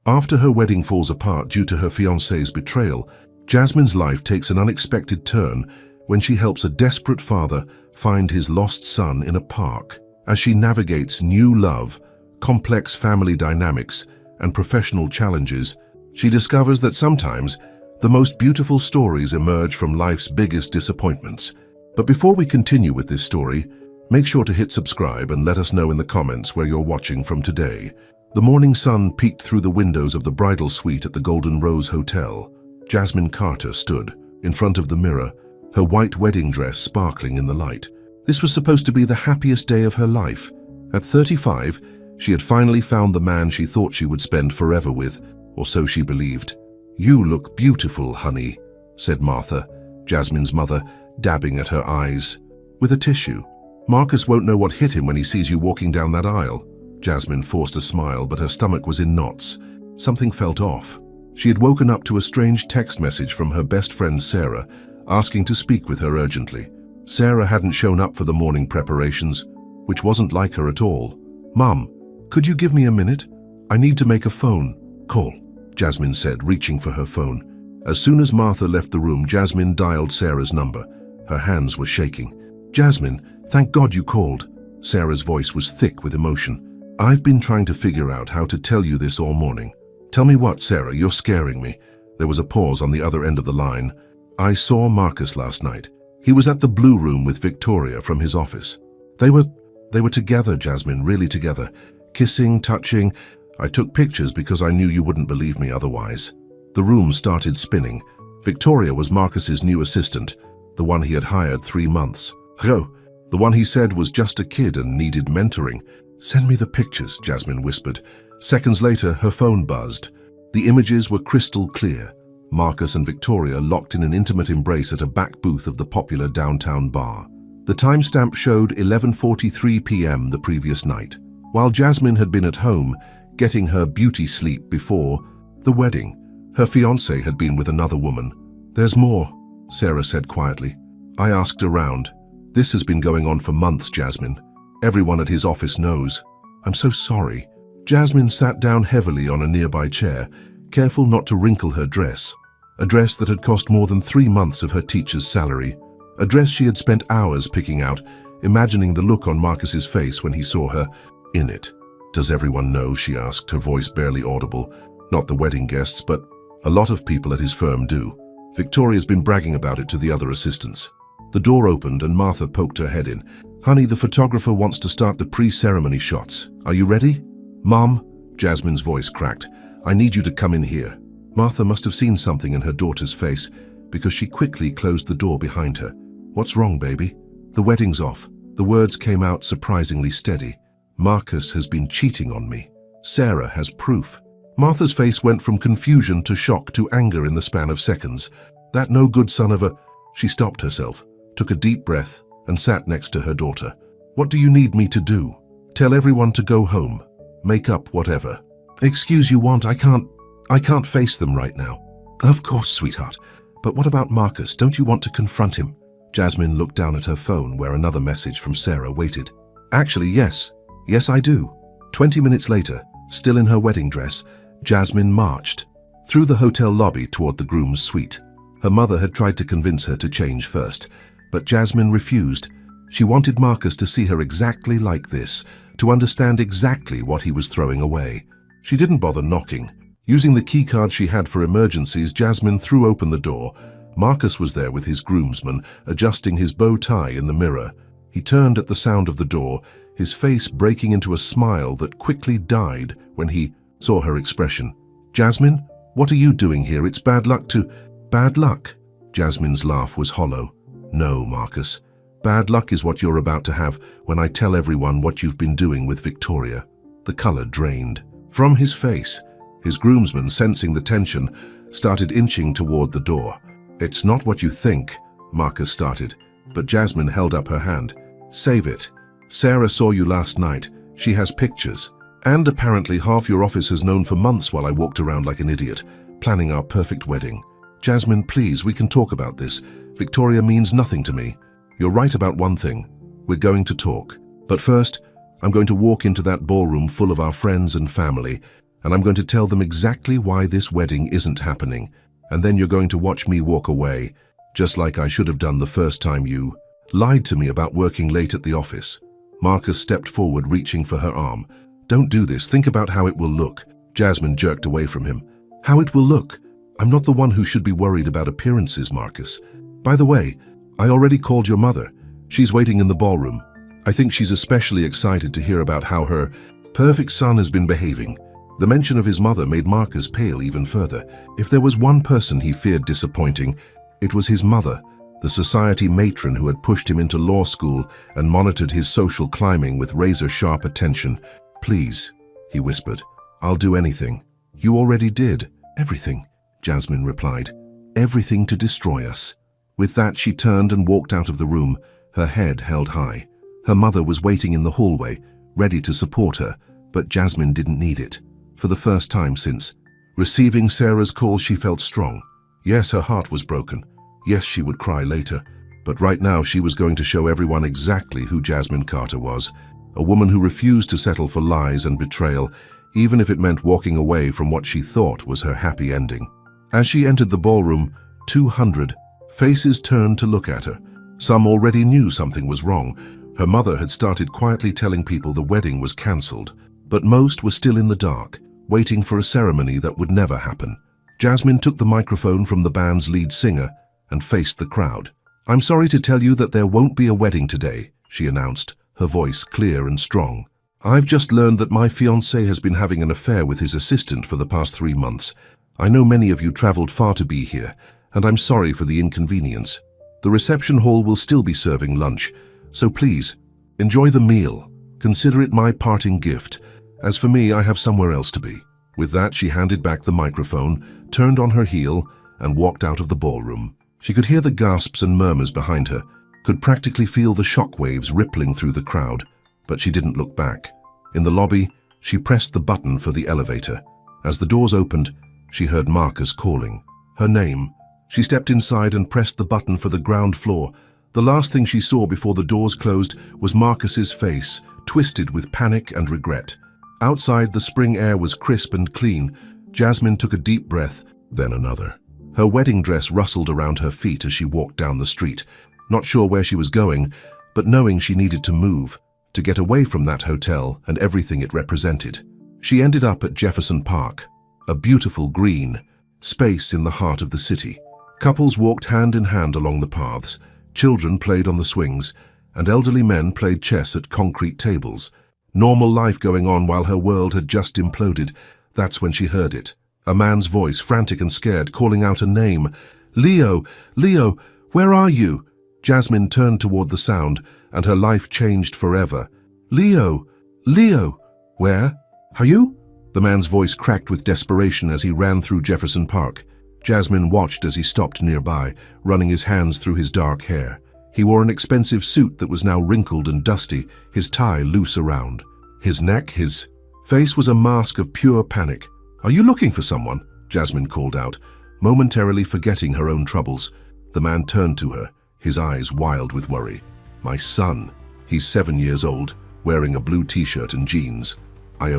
After her wedding falls apart due to her fiancé's betrayal, Jasmine's life takes an unexpected turn when she helps a desperate father find his lost son in a park. As she navigates new love, complex family dynamics, and professional challenges, she discovers that sometimes the most beautiful stories emerge from life's biggest disappointments. But before we continue with this story, make sure to hit subscribe and let us know in the comments where you're watching from today. The morning sun peeked through the windows of the bridal suite at the Golden Rose Hotel. Jasmine Carter stood in front of the mirror, her white wedding dress sparkling in the light. This was supposed to be the happiest day of her life. At 35, she had finally found the man she thought she would spend forever with, or so she believed. "You look beautiful, honey," said Martha, Jasmine's mother, dabbing at her eyes with a tissue. "Marcus won't know what hit him when he sees you walking down that aisle." Jasmine forced a smile, but her stomach was in knots. Something felt off. She had woken up to a strange text message from her best friend Sarah, asking to speak with her urgently. Sarah hadn't shown up for the morning preparations, which wasn't like her at all. "Mum, could you give me a minute? I need to make a phone call," Jasmine said, reaching for her phone. As soon as Martha left the room, Jasmine dialed Sarah's number. Her hands were shaking. "Jasmine, thank God you called." Sarah's voice was thick with emotion. "I've been trying to figure out how to tell you this all morning." "Tell me what, Sarah? You're scaring me." There was a pause on the other end of the line. "I saw Marcus last night. He was at the Blue Room with Victoria from his office. They were together, Jasmine, really together. Kissing, touching. I took pictures because I knew you wouldn't believe me otherwise." The room started spinning. Victoria was Marcus's new assistant, the one he had hired 3 months ago. The one he said was just a kid and needed mentoring. "Send me the pictures," Jasmine whispered. Seconds later, her phone buzzed. The images were crystal clear. Marcus and Victoria locked in an intimate embrace at a back booth of the popular downtown bar. The timestamp showed 11:43 p.m. the previous night, while Jasmine had been at home, getting her beauty sleep before the wedding. Her fiancé had been with another woman. "There's more," Sarah said quietly. "I asked around. This has been going on for months, Jasmine. Everyone at his office knows. I'm so sorry." Jasmine sat down heavily on a nearby chair, careful not to wrinkle her dress. A dress that had cost more than 3 months of her teacher's salary. A dress she had spent hours picking out, imagining the look on Marcus's face when he saw her in it. "Does everyone know?" she asked, her voice barely audible. "Not the wedding guests, but a lot of people at his firm do. Victoria's been bragging about it to the other assistants." The door opened and Martha poked her head in. "Honey, the photographer wants to start the pre-ceremony shots. Are you ready?" "Mom," Jasmine's voice cracked, "I need you to come in here." Martha must have seen something in her daughter's face because she quickly closed the door behind her. "What's wrong, baby?" "The wedding's off." The words came out surprisingly steady. "Marcus has been cheating on me. Sarah has proof." Martha's face went from confusion to shock to anger in the span of seconds. "That no good son of a—" She stopped herself, took a deep breath, and sat next to her daughter. "What do you need me to do? Tell everyone to go home. Make up whatever." "Excuse you want, I can't face them right now." "Of course, sweetheart. But what about Marcus? Don't you want to confront him?" Jasmine looked down at her phone where another message from Sarah waited. "Actually, yes. Yes, I do." 20 minutes later, still in her wedding dress, Jasmine marched through the hotel lobby toward the groom's suite. Her mother had tried to convince her to change first, but Jasmine refused. She wanted Marcus to see her exactly like this, to understand exactly what he was throwing away. She didn't bother knocking. Using the keycard she had for emergencies, Jasmine threw open the door. Marcus was there with his groomsman, adjusting his bow tie in the mirror. He turned at the sound of the door, his face breaking into a smile that quickly died when he saw her expression. "Jasmine, what are you doing here? It's bad luck to—" "Bad luck?" Jasmine's laugh was hollow. "No, Marcus. Bad luck is what you're about to have when I tell everyone what you've been doing with Victoria." The color drained from his face. His groomsman, sensing the tension, started inching toward the door. "It's not what you think," Marcus started, but Jasmine held up her hand. "Save it. Sarah saw you last night. She has pictures. And apparently half your office has known for months while I walked around like an idiot, planning our perfect wedding. Jasmine, please, we can talk about this. Victoria means nothing to me. You're right about one thing. We're going to talk. But first, I'm going to walk into that ballroom full of our friends and family. and I'm going to tell them exactly why this wedding isn't happening, and then you're going to watch me walk away, just like I should have done the first time you lied to me about working late at the office. Marcus stepped forward, reaching for her arm. Don't do this. Think about how it will look. Jasmine jerked away from him. How it will look? I'm not the one who should be worried about appearances, Marcus. By the way, I already called your mother. She's waiting in the ballroom. I think she's especially excited to hear about how her perfect son has been behaving. The mention of his mother made Marcus pale even further. If there was one person he feared disappointing, it was his mother, the society matron who had pushed him into law school and monitored his social climbing with razor-sharp attention. Please, he whispered, I'll do anything. You already did. Everything, Jasmine replied. Everything to destroy us. With that, she turned and walked out of the room, her head held high. Her mother was waiting in the hallway, ready to support her, but Jasmine didn't need it. For the first time since receiving Sarah's call, she felt strong. Yes, her heart was broken. Yes, she would cry later. But right now, she was going to show everyone exactly who Jasmine Carter was. A woman who refused to settle for lies and betrayal, even if it meant walking away from what she thought was her happy ending. As she entered the ballroom, 200 faces turned to look at her. Some already knew something was wrong. Her mother had started quietly telling people the wedding was cancelled, but most were still in the dark, waiting for a ceremony that would never happen. Jasmine took the microphone from the band's lead singer and faced the crowd. I'm sorry to tell you that there won't be a wedding today, she announced, her voice clear and strong. I've just learned that my fiancé has been having an affair with his assistant for the past 3 months. I know many of you traveled far to be here, and I'm sorry for the inconvenience. The reception hall will still be serving lunch, so please, enjoy the meal. Consider it my parting gift. As for me, I have somewhere else to be. With that, she handed back the microphone, turned on her heel, and walked out of the ballroom. She could hear the gasps and murmurs behind her, could practically feel the shockwaves rippling through the crowd, but she didn't look back. In the lobby, she pressed the button for the elevator. As the doors opened, she heard Marcus calling her name. She stepped inside and pressed the button for the ground floor. The last thing she saw before the doors closed was Marcus's face, twisted with panic and regret. Outside, the spring air was crisp and clean. Jasmine took a deep breath, then another. Her wedding dress rustled around her feet as she walked down the street, not sure where she was going, but knowing she needed to move, to get away from that hotel and everything it represented. She ended up at Jefferson Park, a beautiful green space in the heart of the city. Couples walked hand in hand along the paths, children played on the swings, and elderly men played chess at concrete tables. Normal life going on while her world had just imploded. That's when she heard it. A man's voice, frantic and scared, calling out a name. Leo! Leo! Where are you? Jasmine turned toward the sound, and her life changed forever. Leo! Leo! Where? Are you? The man's voice cracked with desperation as he ran through Jefferson Park. Jasmine watched as he stopped nearby, running his hands through his dark hair. He wore an expensive suit that was now wrinkled and dusty, his tie loose around. His neck, his face was a mask of pure panic. Are you looking for someone? Jasmine called out, momentarily forgetting her own troubles. The man turned to her, his eyes wild with worry. My son. He's 7 years old, wearing a blue t-shirt and jeans. I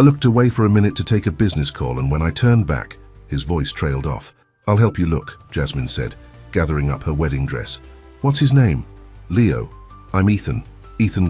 looked away for a minute to take a business call, and when I turned back, his voice trailed off. I'll help you look, Jasmine said, gathering up her wedding dress. What's his name? Leo. I'm Ethan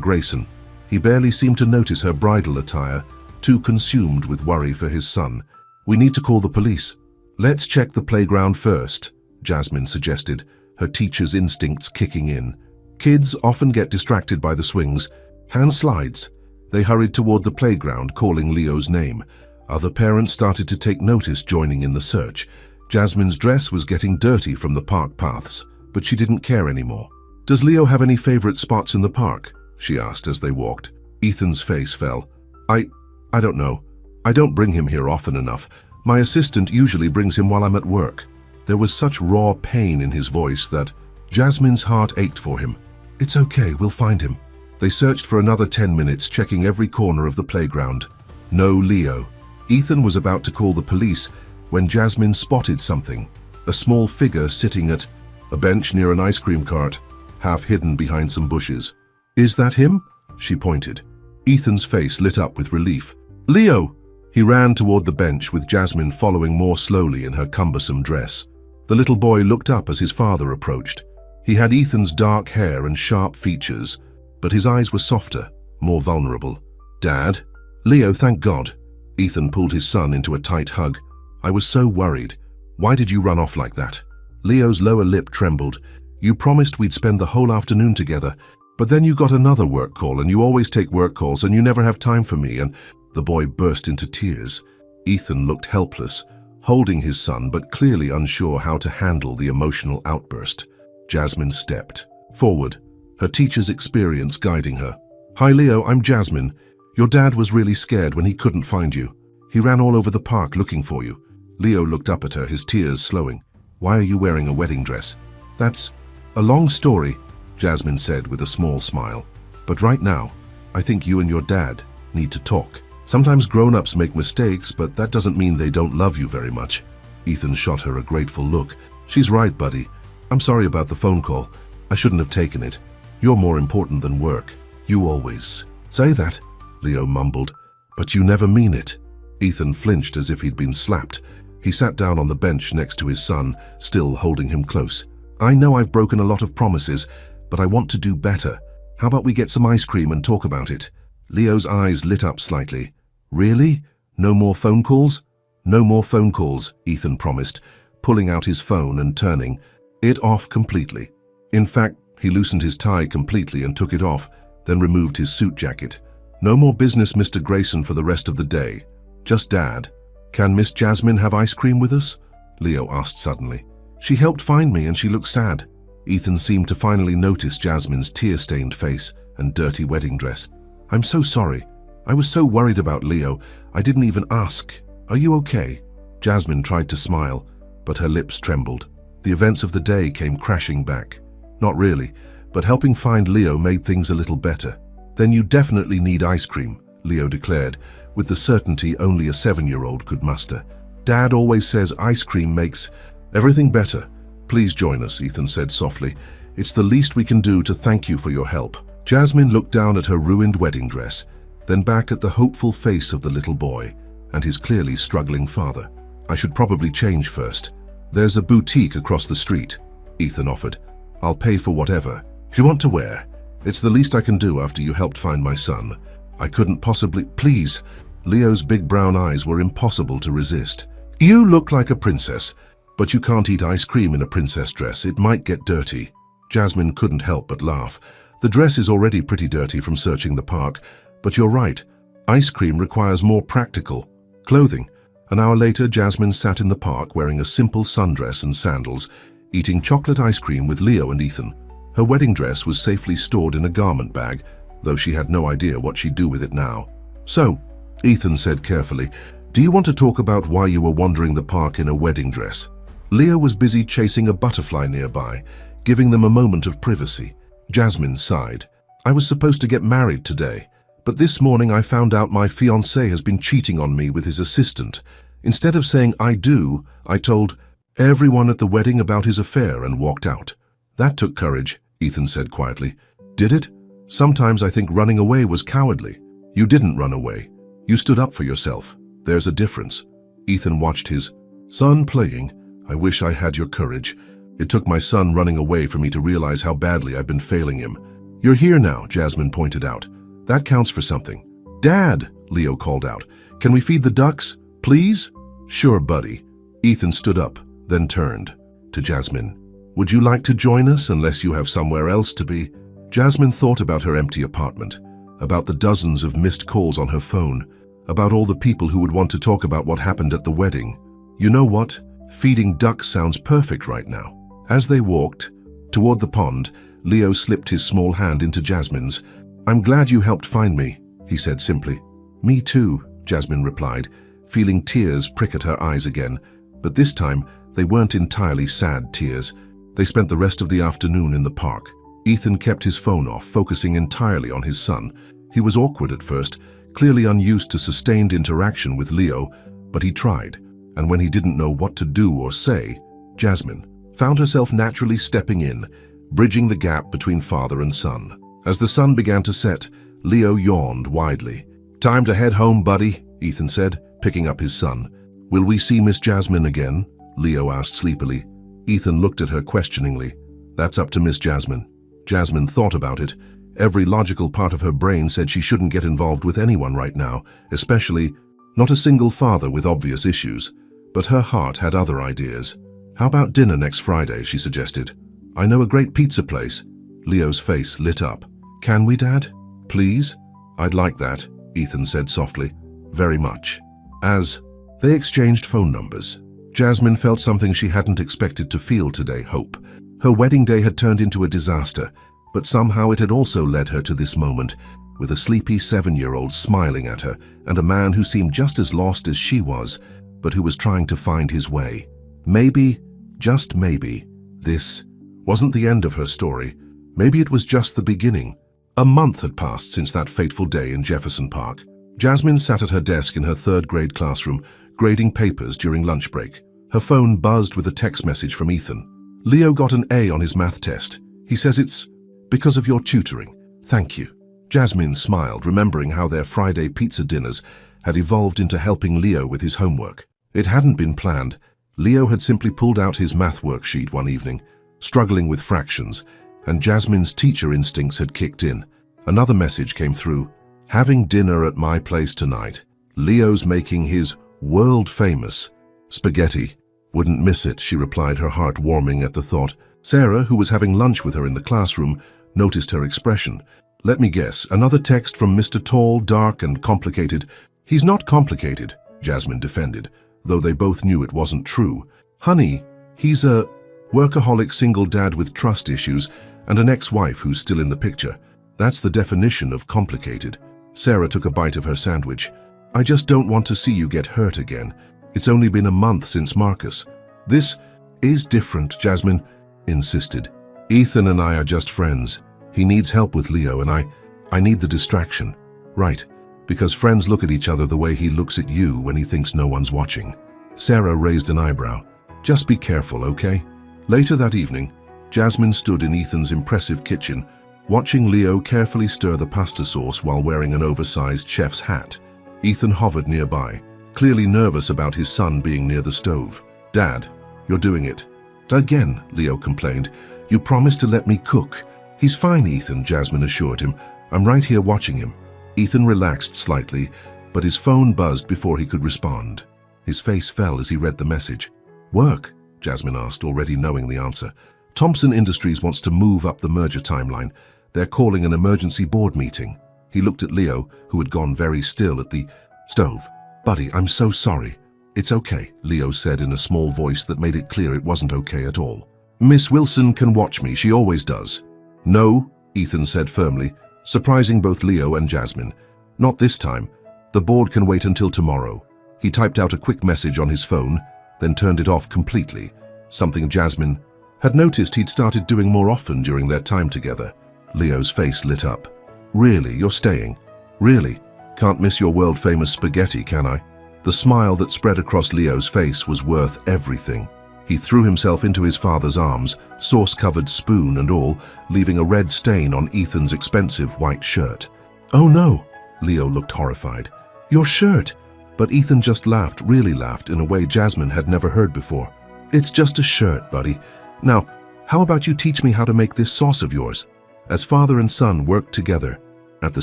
Grayson. He barely seemed to notice her bridal attire, too consumed with worry for his son. We need to call the police. Let's check the playground first, Jasmine suggested, her teacher's instincts kicking in. Kids often get distracted by the swings. Hand slides. They hurried toward the playground, calling Leo's name. Other parents started to take notice, joining in the search. Jasmine's dress was getting dirty from the park paths, but she didn't care anymore. Does Leo have any favorite spots in the park? She asked as they walked. Ethan's face fell. I don't know. I don't bring him here often enough. My assistant usually brings him while I'm at work. There was such raw pain in his voice that Jasmine's heart ached for him. It's okay, we'll find him. They searched for another 10 minutes, checking every corner of the playground. No Leo. Ethan was about to call the police when Jasmine spotted something. A small figure sitting at a bench near an ice cream cart, half hidden behind some bushes. Is that him? She pointed. Ethan's face lit up with relief. Leo! He ran toward the bench with Jasmine following more slowly in her cumbersome dress. The little boy looked up as his father approached. He had Ethan's dark hair and sharp features, but his eyes were softer, more vulnerable. "Dad?" "Leo, thank God." Ethan pulled his son into a tight hug. "I was so worried. Why did you run off like that?" Leo's lower lip trembled. "You promised we'd spend the whole afternoon together, but then you got another work call, and you always take work calls, and you never have time for me," and the boy burst into tears. Ethan looked helpless, holding his son but clearly unsure how to handle the emotional outburst. Jasmine stepped forward, her teacher's experience guiding her. "Hi Leo, I'm Jasmine. Your dad was really scared when he couldn't find you. He ran all over the park looking for you." Leo looked up at her, his tears slowing. "Why are you wearing a wedding dress?" "That's a long story," Jasmine said with a small smile. "But right now, I think you and your dad need to talk. Sometimes grown-ups make mistakes, but that doesn't mean they don't love you very much." Ethan shot her a grateful look. "She's right, buddy. I'm sorry about the phone call. I shouldn't have taken it. You're more important than work. You always say that," Leo mumbled. "But you never mean it." Ethan flinched as if he'd been slapped. He sat down on the bench next to his son, still holding him close. "I know I've broken a lot of promises, but I want to do better. How about we get some ice cream and talk about it?" Leo's eyes lit up slightly. "Really? No more phone calls?" "No more phone calls," Ethan promised, pulling out his phone and turning it off completely. In fact, he loosened his tie completely and took it off, then removed his suit jacket. "No more business, Mr. Grayson, for the rest of the day. Just Dad. Can Miss Jasmine have ice cream with us?" Leo asked suddenly. "She helped find me and she looked sad." Ethan seemed to finally notice Jasmine's tear-stained face and dirty wedding dress. "I'm so sorry. I was so worried about Leo. I didn't even ask. Are you okay?" Jasmine tried to smile, but her lips trembled. The events of the day came crashing back. "Not really, but helping find Leo made things a little better." "Then you definitely need ice cream," Leo declared, with the certainty only a 7-year-old could muster. "Dad always says ice cream makes everything better." "Please join us," Ethan said softly. "It's the least we can do to thank you for your help." Jasmine looked down at her ruined wedding dress, then back at the hopeful face of the little boy and his clearly struggling father. "I should probably change first. There's a boutique across the street," Ethan offered. "I'll pay for whatever you want to wear. It's the least I can do after you helped find my son. I couldn't possibly—" "Please." Leo's big brown eyes were impossible to resist. "You look like a princess, but you can't eat ice cream in a princess dress. It might get dirty." Jasmine couldn't help but laugh. "The dress is already pretty dirty from searching the park, but you're right. Ice cream requires more practical clothing." An hour later, Jasmine sat in the park wearing a simple sundress and sandals, eating chocolate ice cream with Leo and Ethan. Her wedding dress was safely stored in a garment bag, though she had no idea what she'd do with it now. "So," Ethan said carefully, "do you want to talk about why you were wandering the park in a wedding dress?" Leo was busy chasing a butterfly nearby, giving them a moment of privacy. Jasmine sighed. "I was supposed to get married today, but this morning I found out my fiancé has been cheating on me with his assistant. Instead of saying I do, I told everyone at the wedding about his affair and walked out." "That took courage," Ethan said quietly. "Did it? Sometimes I think running away was cowardly." "You didn't run away. You stood up for yourself. There's a difference." Ethan watched his son playing. "I wish I had your courage. It took my son running away for me to realize how badly I've been failing him." "You're here now," Jasmine pointed out. "That counts for something." "Dad," Leo called out, "can we feed the ducks, please?" "Sure, buddy." Ethan stood up, then turned to Jasmine. "Would you like to join us unless you have somewhere else to be?" Jasmine thought about her empty apartment, about the dozens of missed calls on her phone, about all the people who would want to talk about what happened at the wedding. "You know what? Feeding ducks sounds perfect right now." As they walked toward the pond, Leo slipped his small hand into Jasmine's. "I'm glad you helped find me," he said simply. "Me too," Jasmine replied, feeling tears prick at her eyes again. But this time, they weren't entirely sad tears. They spent the rest of the afternoon in the park. Ethan kept his phone off, focusing entirely on his son. He was awkward at first, clearly unused to sustained interaction with Leo, but he tried. And when he didn't know what to do or say, Jasmine found herself naturally stepping in, bridging the gap between father and son. As the sun began to set, Leo yawned widely. "Time to head home, buddy," Ethan said. picking up his son. "Will we see Miss Jasmine again?" Leo asked sleepily. Ethan looked at her questioningly. "That's up to Miss Jasmine." Jasmine thought about it. Every logical part of her brain said she shouldn't get involved with anyone right now, especially not a single father with obvious issues. But her heart had other ideas. "How about dinner next Friday?" she suggested. "I know a great pizza place." Leo's face lit up. "Can we, Dad? Please?" "I'd like that," Ethan said softly. "Very much." As they exchanged phone numbers, Jasmine felt something she hadn't expected to feel today: hope. Her wedding day had turned into a disaster, but somehow it had also led her to this moment, with a sleepy 7-year-old smiling at her and a man who seemed just as lost as she was, but who was trying to find his way. Maybe, just maybe, this wasn't the end of her story. Maybe it was just the beginning. A month had passed since that fateful day in Jefferson Park. Jasmine sat at her desk in her third-grade classroom, grading papers during lunch break. Her phone buzzed with a text message from Ethan. "Leo got an A on his math test. He says it's because of your tutoring. Thank you." Jasmine smiled, remembering how their Friday pizza dinners had evolved into helping Leo with his homework. It hadn't been planned. Leo had simply pulled out his math worksheet one evening, struggling with fractions, and Jasmine's teacher instincts had kicked in. Another message came through. "Having dinner at my place tonight. Leo's making his world-famous spaghetti. Wouldn't miss it," she replied, her heart warming at the thought. Sarah, who was having lunch with her in the classroom, noticed her expression. "Let me guess, another text from Mr. Tall, dark and complicated." "He's not complicated," Jasmine defended, though they both knew it wasn't true. "Honey, he's a workaholic single dad with trust issues and an ex-wife who's still in the picture. That's the definition of complicated." Sarah took a bite of her sandwich. "I just don't want to see you get hurt again. It's only been a month since Marcus." "This is different," Jasmine insisted. "Ethan and I are just friends. He needs help with Leo and I need the distraction." "Right, because friends look at each other the way he looks at you when he thinks no one's watching." Sarah raised an eyebrow. "Just be careful, okay?" Later that evening, Jasmine stood in Ethan's impressive kitchen, watching Leo carefully stir the pasta sauce while wearing an oversized chef's hat. Ethan hovered nearby, clearly nervous about his son being near the stove. "Dad, you're doing it." "Again," Leo complained. "You promised to let me cook." "He's fine, Ethan," Jasmine assured him. "I'm right here watching him." Ethan relaxed slightly, but his phone buzzed before he could respond. His face fell as he read the message. "Work?" Jasmine asked, already knowing the answer. "Thompson Industries wants to move up the merger timeline. They're calling an emergency board meeting." He looked at Leo, who had gone very still at the stove. "Buddy, I'm so sorry." "It's okay," Leo said in a small voice that made it clear it wasn't okay at all. "Miss Wilson can watch me, she always does." "No," Ethan said firmly, surprising both Leo and Jasmine. "Not this time. The board can wait until tomorrow." He typed out a quick message on his phone, then turned it off completely, something Jasmine had noticed he'd started doing more often during their time together. Leo's face lit up. "Really, you're staying? Really? Can't miss your world-famous spaghetti, can I?" The smile that spread across Leo's face was worth everything. He threw himself into his father's arms, sauce-covered spoon and all, leaving a red stain on Ethan's expensive white shirt. "Oh no!" Leo looked horrified. "Your shirt!" But Ethan just laughed, really laughed, in a way Jasmine had never heard before. "It's just a shirt, buddy. Now, how about you teach me how to make this sauce of yours?" As father and son worked together at the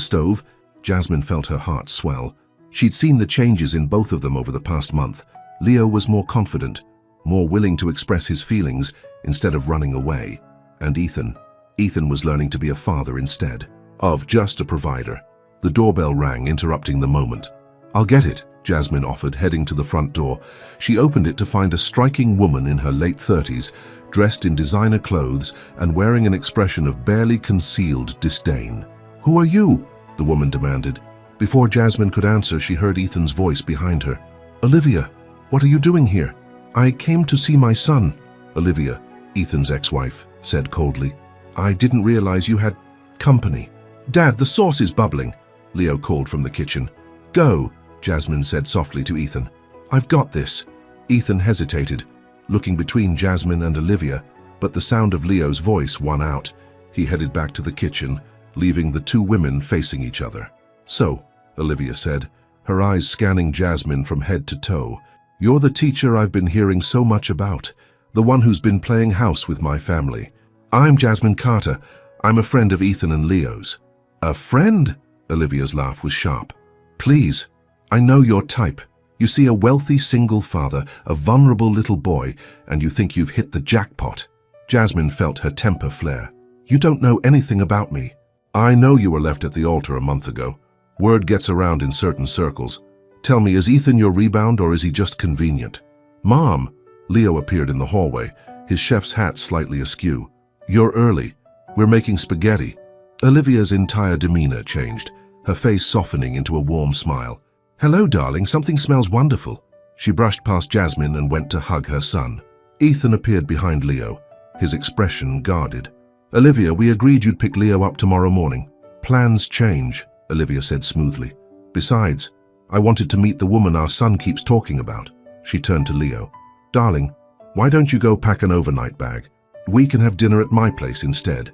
stove, Jasmine felt her heart swell. She'd seen the changes in both of them over the past month. Leo was more confident, more willing to express his feelings instead of running away. And Ethan was learning to be a father instead of just a provider. The doorbell rang, interrupting the moment. "I'll get it," Jasmine offered, heading to the front door. She opened it to find a striking woman in her late 30s, dressed in designer clothes and wearing an expression of barely concealed disdain. "Who are you?" the woman demanded. Before Jasmine could answer, she heard Ethan's voice behind her. "Olivia, what are you doing here?" "I came to see my son." Olivia, Ethan's ex-wife, said coldly. "I didn't realize you had company." "Dad, the sauce is bubbling," Leo called from the kitchen. "Go," Jasmine said softly to Ethan. "I've got this." Ethan hesitated, looking between Jasmine and Olivia, but the sound of Leo's voice won out. He headed back to the kitchen, leaving the two women facing each other. "So," Olivia said, her eyes scanning Jasmine from head to toe. "You're the teacher I've been hearing so much about, the one who's been playing house with my family." "I'm Jasmine Carter. I'm a friend of Ethan and Leo's." "A friend?" Olivia's laugh was sharp. "Please, I know your type. You see a wealthy single father, a vulnerable little boy, and you think you've hit the jackpot." Jasmine felt her temper flare. "You don't know anything about me. I know you were left at the altar a month ago. Word gets around in certain circles. Tell me, is Ethan your rebound or is he just convenient?" "Mom!" Leo appeared in the hallway, his chef's hat slightly askew. "You're early. We're making spaghetti." Olivia's entire demeanor changed, her face softening into a warm smile. "Hello, darling, something smells wonderful." She brushed past Jasmine and went to hug her son. Ethan appeared behind Leo, his expression guarded. "Olivia, we agreed you'd pick Leo up tomorrow morning." "Plans change," Olivia said smoothly. "Besides, I wanted to meet the woman our son keeps talking about." She turned to Leo. "Darling, why don't you go pack an overnight bag? We can have dinner at my place instead."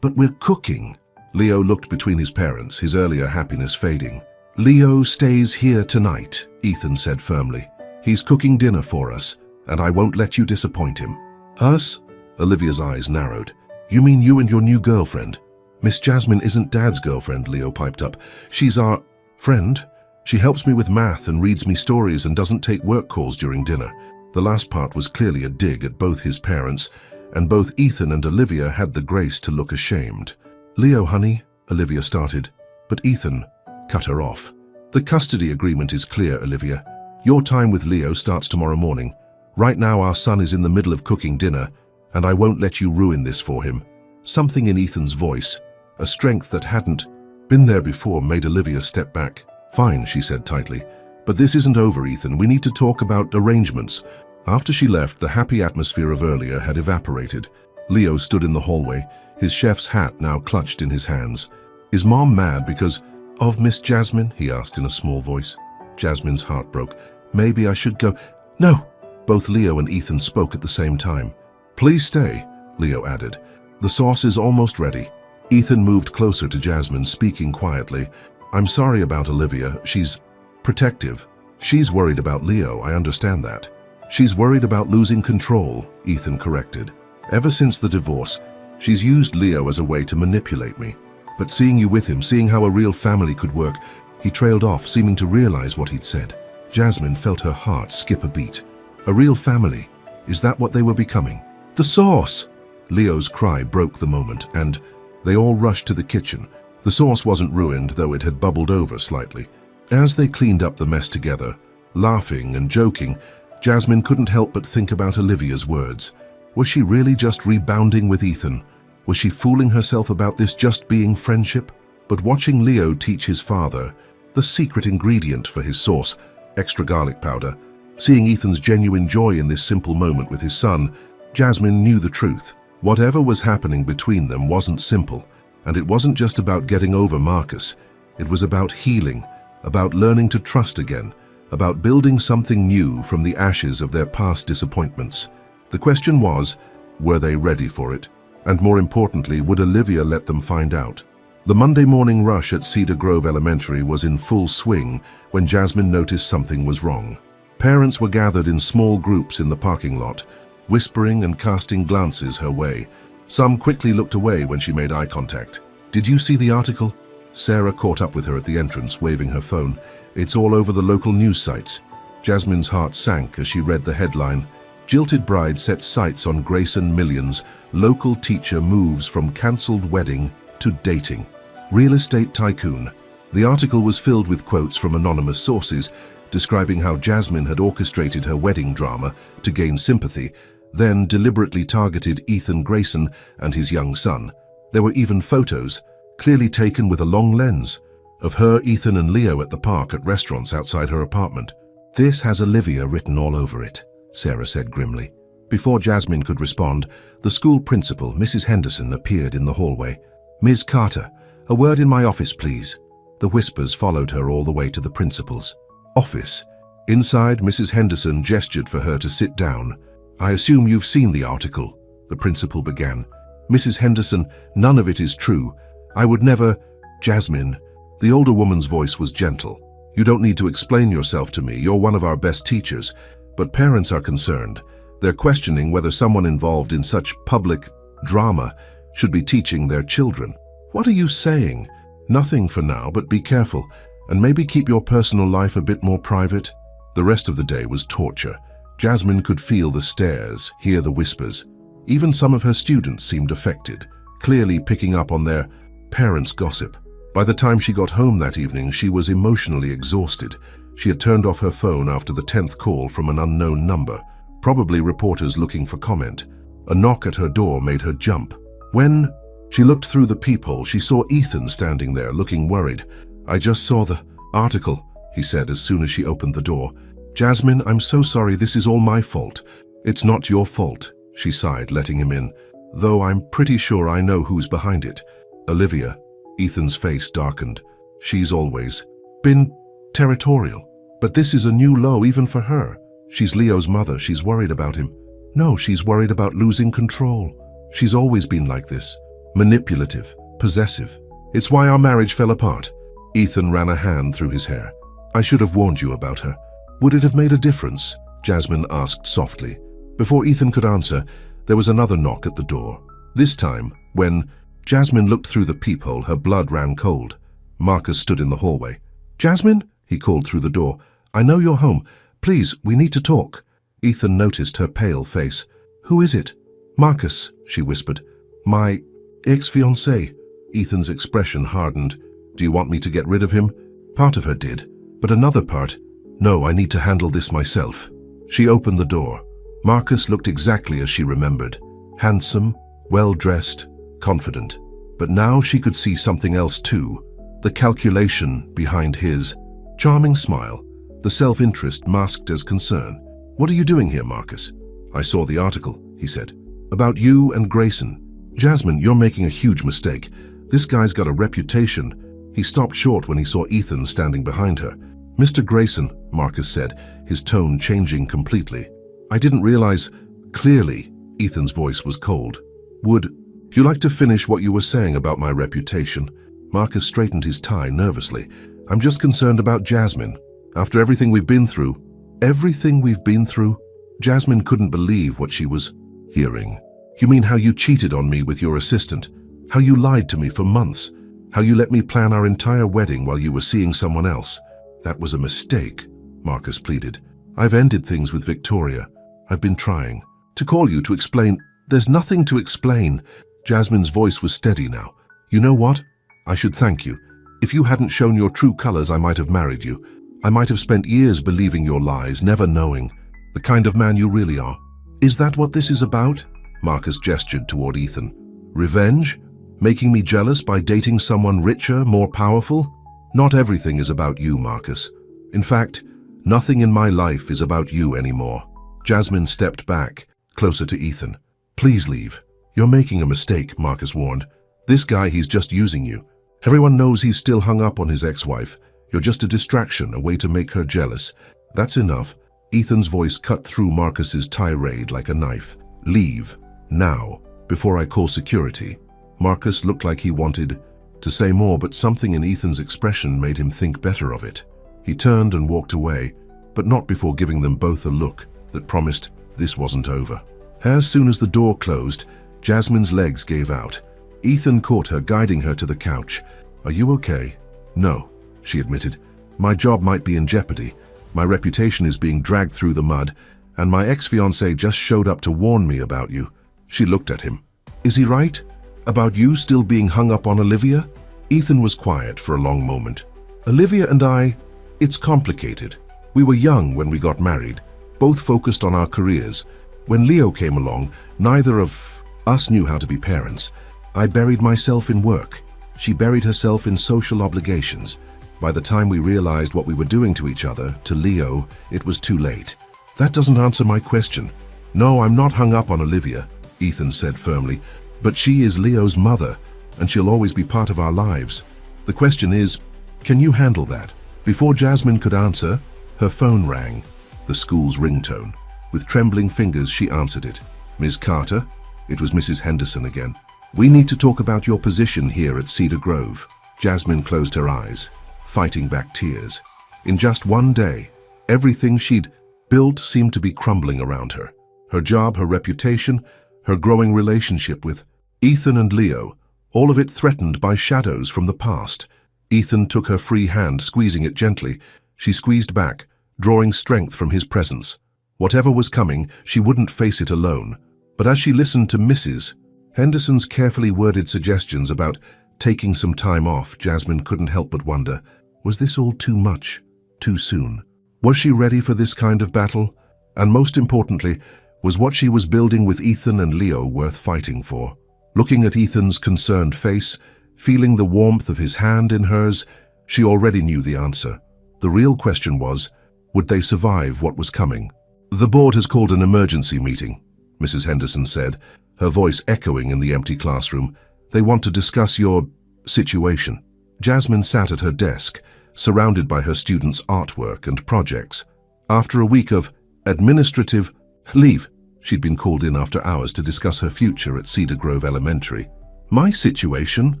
But we're cooking." Leo looked between his parents, his earlier happiness fading. "Leo stays here tonight," Ethan said firmly. "He's cooking dinner for us, and I won't let you disappoint him." "Us?" Olivia's eyes narrowed. "You mean you and your new girlfriend?" "Miss Jasmine isn't Dad's girlfriend," Leo piped up. "She's our friend. She helps me with math and reads me stories and doesn't take work calls during dinner." The last part was clearly a dig at both his parents, and both Ethan and Olivia had the grace to look ashamed. "Leo, honey," Olivia started, but Ethan cut her off. "The custody agreement is clear, Olivia. Your time with Leo starts tomorrow morning. Right now our son is in the middle of cooking dinner, and I won't let you ruin this for him." Something in Ethan's voice, a strength that hadn't been there before, made Olivia step back. "Fine," she said tightly. "But this isn't over, Ethan. We need to talk about arrangements." After she left, the happy atmosphere of earlier had evaporated. Leo stood in the hallway, his chef's hat now clutched in his hands. "Is Mom mad because of Miss Jasmine?" he asked in a small voice. Jasmine's heart broke. "Maybe I should go." "No!" Both Leo and Ethan spoke at the same time. "Please stay," Leo added. "The sauce is almost ready." Ethan moved closer to Jasmine, speaking quietly. "I'm sorry about Olivia. She's protective. She's worried about Leo, I understand that." "She's worried about losing control," Ethan corrected. "Ever since the divorce, she's used Leo as a way to manipulate me. But seeing you with him, seeing how a real family could work," he trailed off, seeming to realize what he'd said. Jasmine felt her heart skip a beat. A real family? Is that what they were becoming? "The sauce!" Leo's cry broke the moment, and they all rushed to the kitchen. The sauce wasn't ruined, though it had bubbled over slightly. As they cleaned up the mess together, laughing and joking, Jasmine couldn't help but think about Olivia's words. Was she really just rebounding with Ethan? Was she fooling herself about this just being friendship? But watching Leo teach his father the secret ingredient for his sauce, extra garlic powder, seeing Ethan's genuine joy in this simple moment with his son, Jasmine knew the truth. Whatever was happening between them wasn't simple, and it wasn't just about getting over Marcus. It was about healing, about learning to trust again, about building something new from the ashes of their past disappointments. The question was, were they ready for it? And more importantly, would Olivia let them find out? The Monday morning rush at Cedar Grove Elementary was in full swing when Jasmine noticed something was wrong. Parents were gathered in small groups in the parking lot, whispering and casting glances her way. Some quickly looked away when she made eye contact. "Did you see the article?" Sarah caught up with her at the entrance, waving her phone. "It's all over the local news sites." Jasmine's heart sank as she read the headline, "Jilted Bride Sets Sights on Grayson Millions. Local Teacher Moves from Cancelled Wedding to Dating. Real Estate Tycoon." The article was filled with quotes from anonymous sources, describing how Jasmine had orchestrated her wedding drama to gain sympathy, then deliberately targeted Ethan Grayson and his young son. There were even photos, clearly taken with a long lens, of her, Ethan and Leo at the park at restaurants outside her apartment. "This has Olivia written all over it," Sarah said grimly. Before Jasmine could respond, the school principal, Mrs. Henderson, appeared in the hallway. "Ms. Carter, a word in my office, please." The whispers followed her all the way to the principal's office. Inside, Mrs. Henderson gestured for her to sit down. "I assume you've seen the article," the principal began. "Mrs. Henderson, none of it is true. I would never—" "Jasmine." The older woman's voice was gentle. You don't need to explain yourself to me. You're one of our best teachers. But parents are concerned. They're questioning whether someone involved in such public drama should be teaching their children. What are you saying? Nothing for now, but be careful, and maybe keep your personal life a bit more private. The rest of the day was torture. Jasmine could feel the stares, hear the whispers. Even some of her students seemed affected, clearly picking up on their parents' gossip. By the time she got home that evening, she was emotionally exhausted. She had turned off her phone after the 10th call from an unknown number, probably reporters looking for comment. A knock at her door made her jump. When she looked through the peephole, she saw Ethan standing there, looking worried. "I just saw the article," he said as soon as she opened the door. "Jasmine, I'm so sorry, this is all my fault." "It's not your fault," she sighed, letting him in, "though I'm pretty sure I know who's behind it." "Olivia." Ethan's face darkened. "She's always been territorial. But this is a new low even for her. She's Leo's mother. She's worried about him. No, she's worried about losing control. She's always been like this. Manipulative, possessive. It's why our marriage fell apart." Ethan ran a hand through his hair. "I should have warned you about her." "Would it have made a difference?" Jasmine asked softly. Before Ethan could answer, there was another knock at the door. This time, when Jasmine looked through the peephole, her blood ran cold. Marcus stood in the hallway. "Jasmine?" he called through the door. "I know you're home. Please, we need to talk." Ethan noticed her pale face. "Who is it?" "Marcus," she whispered. "My ex-fiancé." Ethan's expression hardened. "Do you want me to get rid of him?" Part of her did, but another part, "No, I need to handle this myself." She opened the door. Marcus looked exactly as she remembered. Handsome, well-dressed, confident. But now she could see something else too. The calculation behind his charming smile, the self-interest masked as concern. "What are you doing here, Marcus?" "I saw the article," he said. "About you and Grayson." "Jasmine, you're making a huge mistake. This guy's got a reputation." He stopped short when he saw Ethan standing behind her. "Mr. Grayson," Marcus said, his tone changing completely. "I didn't realize clearly." Ethan's voice was cold. "Would you like to finish what you were saying about my reputation?" Marcus straightened his tie nervously. "I'm just concerned about Jasmine. After everything we've been through." "Everything we've been through?" Jasmine couldn't believe what she was hearing. "You mean how you cheated on me with your assistant? How you lied to me for months? How you let me plan our entire wedding while you were seeing someone else?" "That was a mistake," Marcus pleaded. "I've ended things with Victoria. I've been trying to call you to explain." "There's nothing to explain." Jasmine's voice was steady now. "You know what? I should thank you. If you hadn't shown your true colors, I might have married you. I might have spent years believing your lies, never knowing the kind of man you really are." "Is that what this is about?" Marcus gestured toward Ethan. "Revenge? Making me jealous by dating someone richer, more powerful? Not everything is about you, Marcus. In fact, nothing in my life is about you anymore." Jasmine stepped back, closer to Ethan. "Please leave. You're making a mistake," Marcus warned. "This guy, he's just using you. Everyone knows he's still hung up on his ex-wife. You're just a distraction, a way to make her jealous." "That's enough." Ethan's voice cut through Marcus's tirade like a knife. "Leave. Now. Before I call security." Marcus looked like he wanted to say more, but something in Ethan's expression made him think better of it. He turned and walked away, but not before giving them both a look that promised this wasn't over. As soon as the door closed, Jasmine's legs gave out. Ethan caught her, guiding her to the couch. "Are you okay?" "No," she admitted. "My job might be in jeopardy. My reputation is being dragged through the mud, and my ex-fiancé just showed up to warn me about you." She looked at him. "Is he right? About you still being hung up on Olivia?" Ethan was quiet for a long moment. "Olivia and I, it's complicated. We were young when we got married, both focused on our careers. When Leo came along, neither of us knew how to be parents. I buried myself in work. She buried herself in social obligations. By the time we realized what we were doing to each other, to Leo, it was too late." "That doesn't answer my question." "No, I'm not hung up on Olivia," Ethan said firmly. "But she is Leo's mother, and she'll always be part of our lives. The question is, can you handle that?" Before Jasmine could answer, her phone rang, the school's ringtone. With trembling fingers, she answered it. "Ms. Carter?" It was Mrs. Henderson again. "We need to talk about your position here at Cedar Grove." Jasmine closed her eyes, fighting back tears. In just one day, everything she'd built seemed to be crumbling around her. Her job, her reputation, her growing relationship with Ethan and Leo, all of it threatened by shadows from the past. Ethan took her free hand, squeezing it gently. She squeezed back, drawing strength from his presence. Whatever was coming, she wouldn't face it alone. But as she listened to Mrs. Henderson's carefully worded suggestions about taking some time off, Jasmine couldn't help but wonder, was this all too much, too soon? Was she ready for this kind of battle? And most importantly, was what she was building with Ethan and Leo worth fighting for? Looking at Ethan's concerned face, feeling the warmth of his hand in hers, she already knew the answer. The real question was, would they survive what was coming? "The board has called an emergency meeting," Mrs. Henderson said, her voice echoing in the empty classroom. "They want to discuss your situation." Jasmine sat at her desk, surrounded by her students' artwork and projects. After a week of administrative leave, she'd been called in after hours to discuss her future at Cedar Grove Elementary. "My situation?"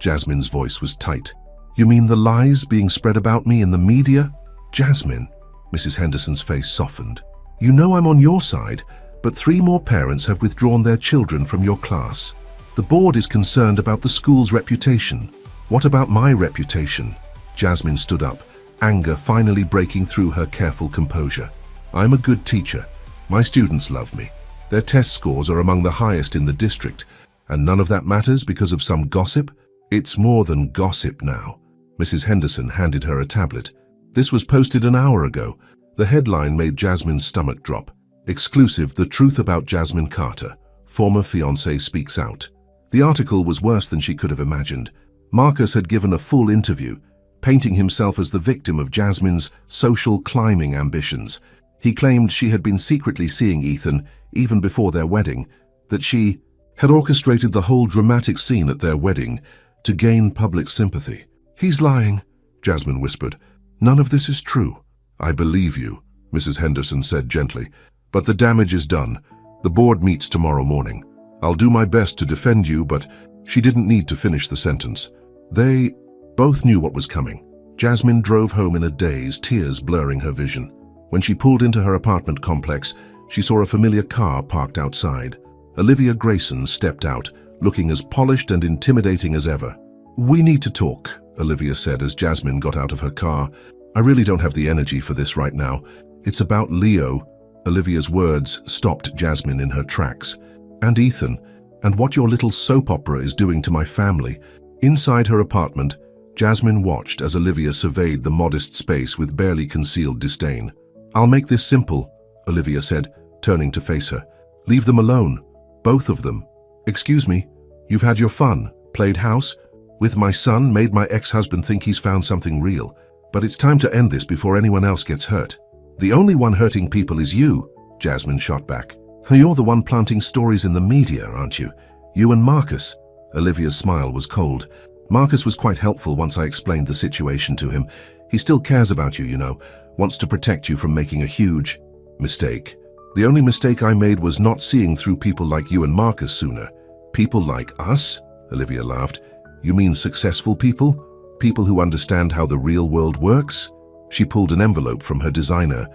Jasmine's voice was tight. "You mean the lies being spread about me in the media?" "Jasmine," Mrs. Henderson's face softened. "You know I'm on your side, but 3 more parents have withdrawn their children from your class. The board is concerned about the school's reputation. What about my reputation?" Jasmine stood up, anger finally breaking through her careful composure. "I'm a good teacher. My students love me. Their test scores are among the highest in the district, and none of that matters because of some gossip? It's more than gossip now." Mrs. Henderson handed her a tablet. "This was posted an hour ago." The headline made Jasmine's stomach drop. "Exclusive, the truth about Jasmine Carter. Former fiancé speaks out." The article was worse than she could have imagined. Marcus had given a full interview, painting himself as the victim of Jasmine's social climbing ambitions. He claimed she had been secretly seeing Ethan even before their wedding, that she had orchestrated the whole dramatic scene at their wedding to gain public sympathy. "He's lying," Jasmine whispered. "None of this is true." "I believe you," Mrs. Henderson said gently, "but the damage is done. The board meets tomorrow morning. I'll do my best to defend you, but..." She didn't need to finish the sentence. They both knew what was coming. Jasmine drove home in a daze, tears blurring her vision. When she pulled into her apartment complex, she saw a familiar car parked outside. Olivia Grayson stepped out, looking as polished and intimidating as ever. "We need to talk," Olivia said as Jasmine got out of her car. "I really don't have the energy for this right now. It's about Leo." Olivia's words stopped Jasmine in her tracks. "And Ethan, and what your little soap opera is doing to my family." Inside her apartment, Jasmine watched as Olivia surveyed the modest space with barely concealed disdain. "I'll make this simple," Olivia said, turning to face her. "Leave them alone. Both of them." "Excuse me, you've had your fun, played house with my son, made my ex-husband think he's found something real. But it's time to end this before anyone else gets hurt." "The only one hurting people is you," Jasmine shot back. "You're the one planting stories in the media, aren't you? You and Marcus." Olivia's smile was cold. "Marcus was quite helpful once I explained the situation to him. He still cares about you, you know, wants to protect you from making a huge mistake. The only mistake I made was not seeing through people like you and Marcus sooner." "People like us?" Olivia laughed. "You mean successful people? People who understand how the real world works?" She pulled an envelope from her designer.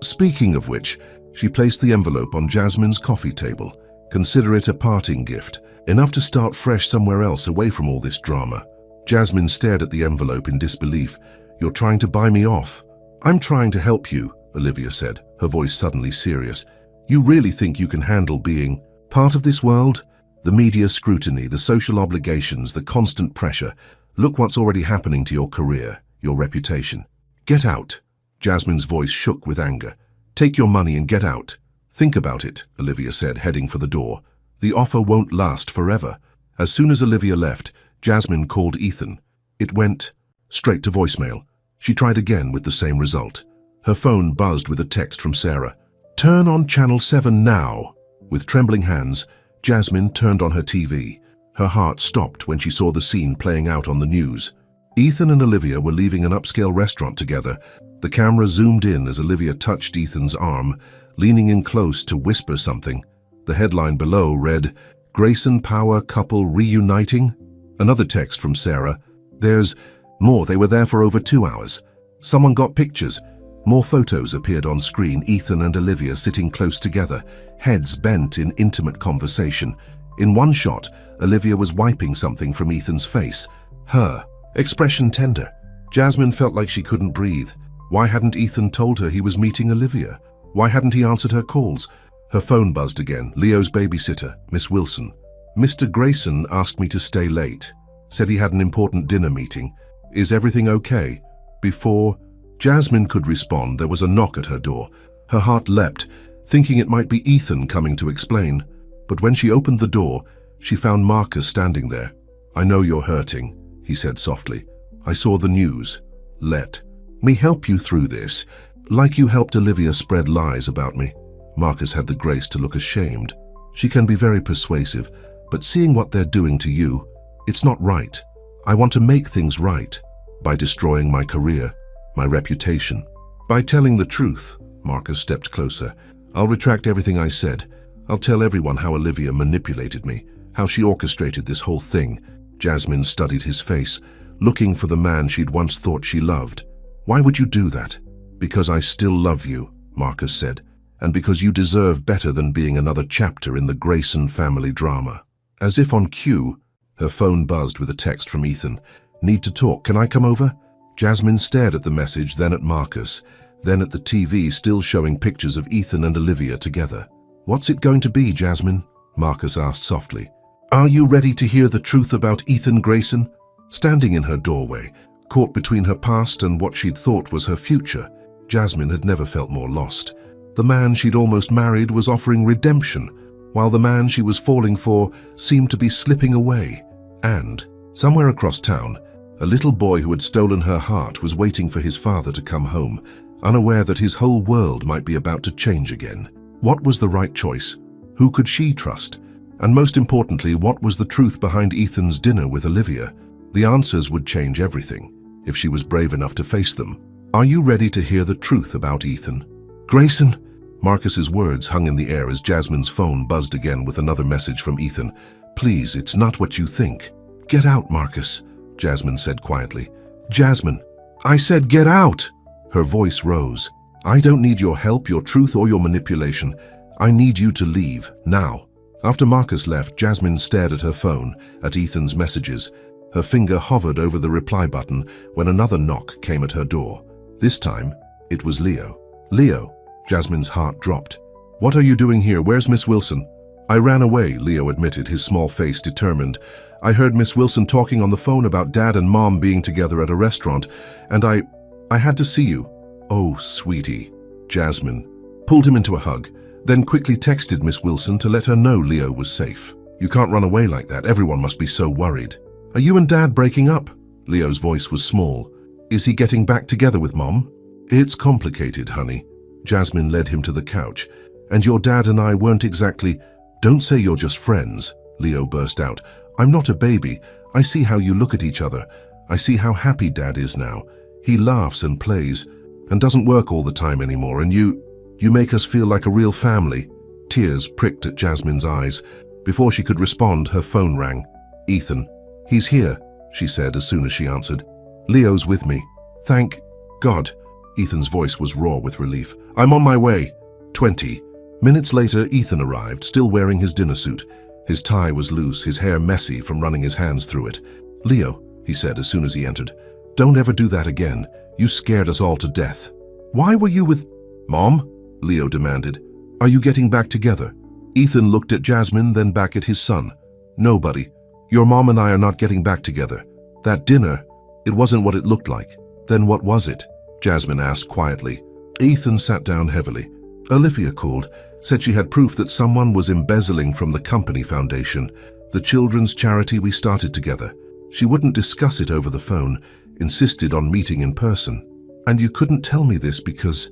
Speaking of which," she placed the envelope on Jasmine's coffee table. "Consider it a parting gift, enough to start fresh somewhere else away from all this drama." Jasmine stared at the envelope in disbelief. "You're trying to buy me off?" "I'm trying to help you," Olivia said, her voice suddenly serious. "You really think you can handle being part of this world? The media scrutiny, the social obligations, the constant pressure. Look what's already happening to your career, your reputation. Get out." Jasmine's voice shook with anger. "Take your money and get out." "Think about it," Olivia said, heading for the door. "The offer won't last forever." As soon as Olivia left, Jasmine called Ethan. It went straight to voicemail. She tried again with the same result. Her phone buzzed with a text from Sarah. "Turn on Channel 7 now." With trembling hands, Jasmine turned on her TV. Her heart stopped when she saw the scene playing out on the news. Ethan and Olivia were leaving an upscale restaurant together. The camera zoomed in as Olivia touched Ethan's arm, leaning in close to whisper something. The headline below read, "Grayson Power Couple Reuniting?" Another text from Sarah. "There's more. They were there for over 2 hours." Someone got pictures. More photos appeared on screen, Ethan and Olivia sitting close together, heads bent in intimate conversation. In one shot, Olivia was wiping something from Ethan's face. Her expression tender. Jasmine felt like she couldn't breathe. Why hadn't Ethan told her he was meeting Olivia? Why hadn't he answered her calls? Her phone buzzed again. Leo's babysitter, Miss Wilson. Mr. Grayson asked me to stay late. Said he had an important dinner meeting. Is everything okay? Before Jasmine could respond, there was a knock at her door. Her heart leapt, thinking it might be Ethan coming to explain. But when she opened the door, she found Marcus standing there. I know you're hurting, he said softly. I saw the news. Let me help you through this, like you helped Olivia spread lies about me. Marcus had the grace to look ashamed. She can be very persuasive, but seeing what they're doing to you, it's not right. I want to make things right by destroying my career, my reputation. By telling the truth. Marcus stepped closer. I'll retract everything I said. I'll tell everyone how Olivia manipulated me, how she orchestrated this whole thing. Jasmine studied his face, looking for the man she'd once thought she loved. Why would you do that? Because I still love you, Marcus said, and because you deserve better than being another chapter in the Grayson family drama. As if on cue, her phone buzzed with a text from Ethan. Need to talk, can I come over? Jasmine stared at the message, then at Marcus, then at the TV still showing pictures of Ethan and Olivia together. What's it going to be, Jasmine? Marcus asked softly. Are you ready to hear the truth about Ethan Grayson? Standing in her doorway, caught between her past and what she'd thought was her future, Jasmine had never felt more lost. The man she'd almost married was offering redemption, while the man she was falling for seemed to be slipping away. And, somewhere across town, a little boy who had stolen her heart was waiting for his father to come home, unaware that his whole world might be about to change again. What was the right choice? Who could she trust? And most importantly, what was the truth behind Ethan's dinner with Olivia? The answers would change everything, if she was brave enough to face them. Are you ready to hear the truth about Ethan? Grayson? Marcus's words hung in the air as Jasmine's phone buzzed again with another message from Ethan. Please, it's not what you think. Get out, Marcus, Jasmine said quietly. Jasmine, I said get out! Her voice rose. I don't need your help, your truth, or your manipulation. I need you to leave, now. After Marcus left, Jasmine stared at her phone, at Ethan's messages. Her finger hovered over the reply button when another knock came at her door. This time, it was Leo. Leo, Jasmine's heart dropped. What are you doing here? Where's Miss Wilson? I ran away, Leo admitted, his small face determined. I heard Miss Wilson talking on the phone about Dad and Mom being together at a restaurant, and I had to see you. Oh, sweetie. Jasmine pulled him into a hug, then quickly texted Miss Wilson to let her know Leo was safe. You can't run away like that. Everyone must be so worried. Are you and Dad breaking up? Leo's voice was small. Is he getting back together with Mom? It's complicated, honey. Jasmine led him to the couch. And your dad and I weren't exactly... Don't say you're just friends, Leo burst out. I'm not a baby. I see how you look at each other. I see how happy Dad is now. He laughs and plays and doesn't work all the time anymore, and you make us feel like a real family. Tears pricked at Jasmine's eyes. Before she could respond, her phone rang. Ethan. He's here, she said as soon as she answered. Leo's with me. Thank God. Ethan's voice was raw with relief. I'm on my way. 20 minutes later, Ethan arrived, still wearing his dinner suit. His tie was loose, his hair messy from running his hands through it. Leo, he said as soon as he entered, don't ever do that again. You scared us all to death. Why were you with... Mom? Leo demanded. Are you getting back together? Ethan looked at Jasmine, then back at his son. Nobody. Your mom and I are not getting back together. That dinner, it wasn't what it looked like. Then what was it? Jasmine asked quietly. Ethan sat down heavily. Olivia called, said she had proof that someone was embezzling from the company foundation, the children's charity we started together. She wouldn't discuss it over the phone, insisted on meeting in person. And you couldn't tell me this because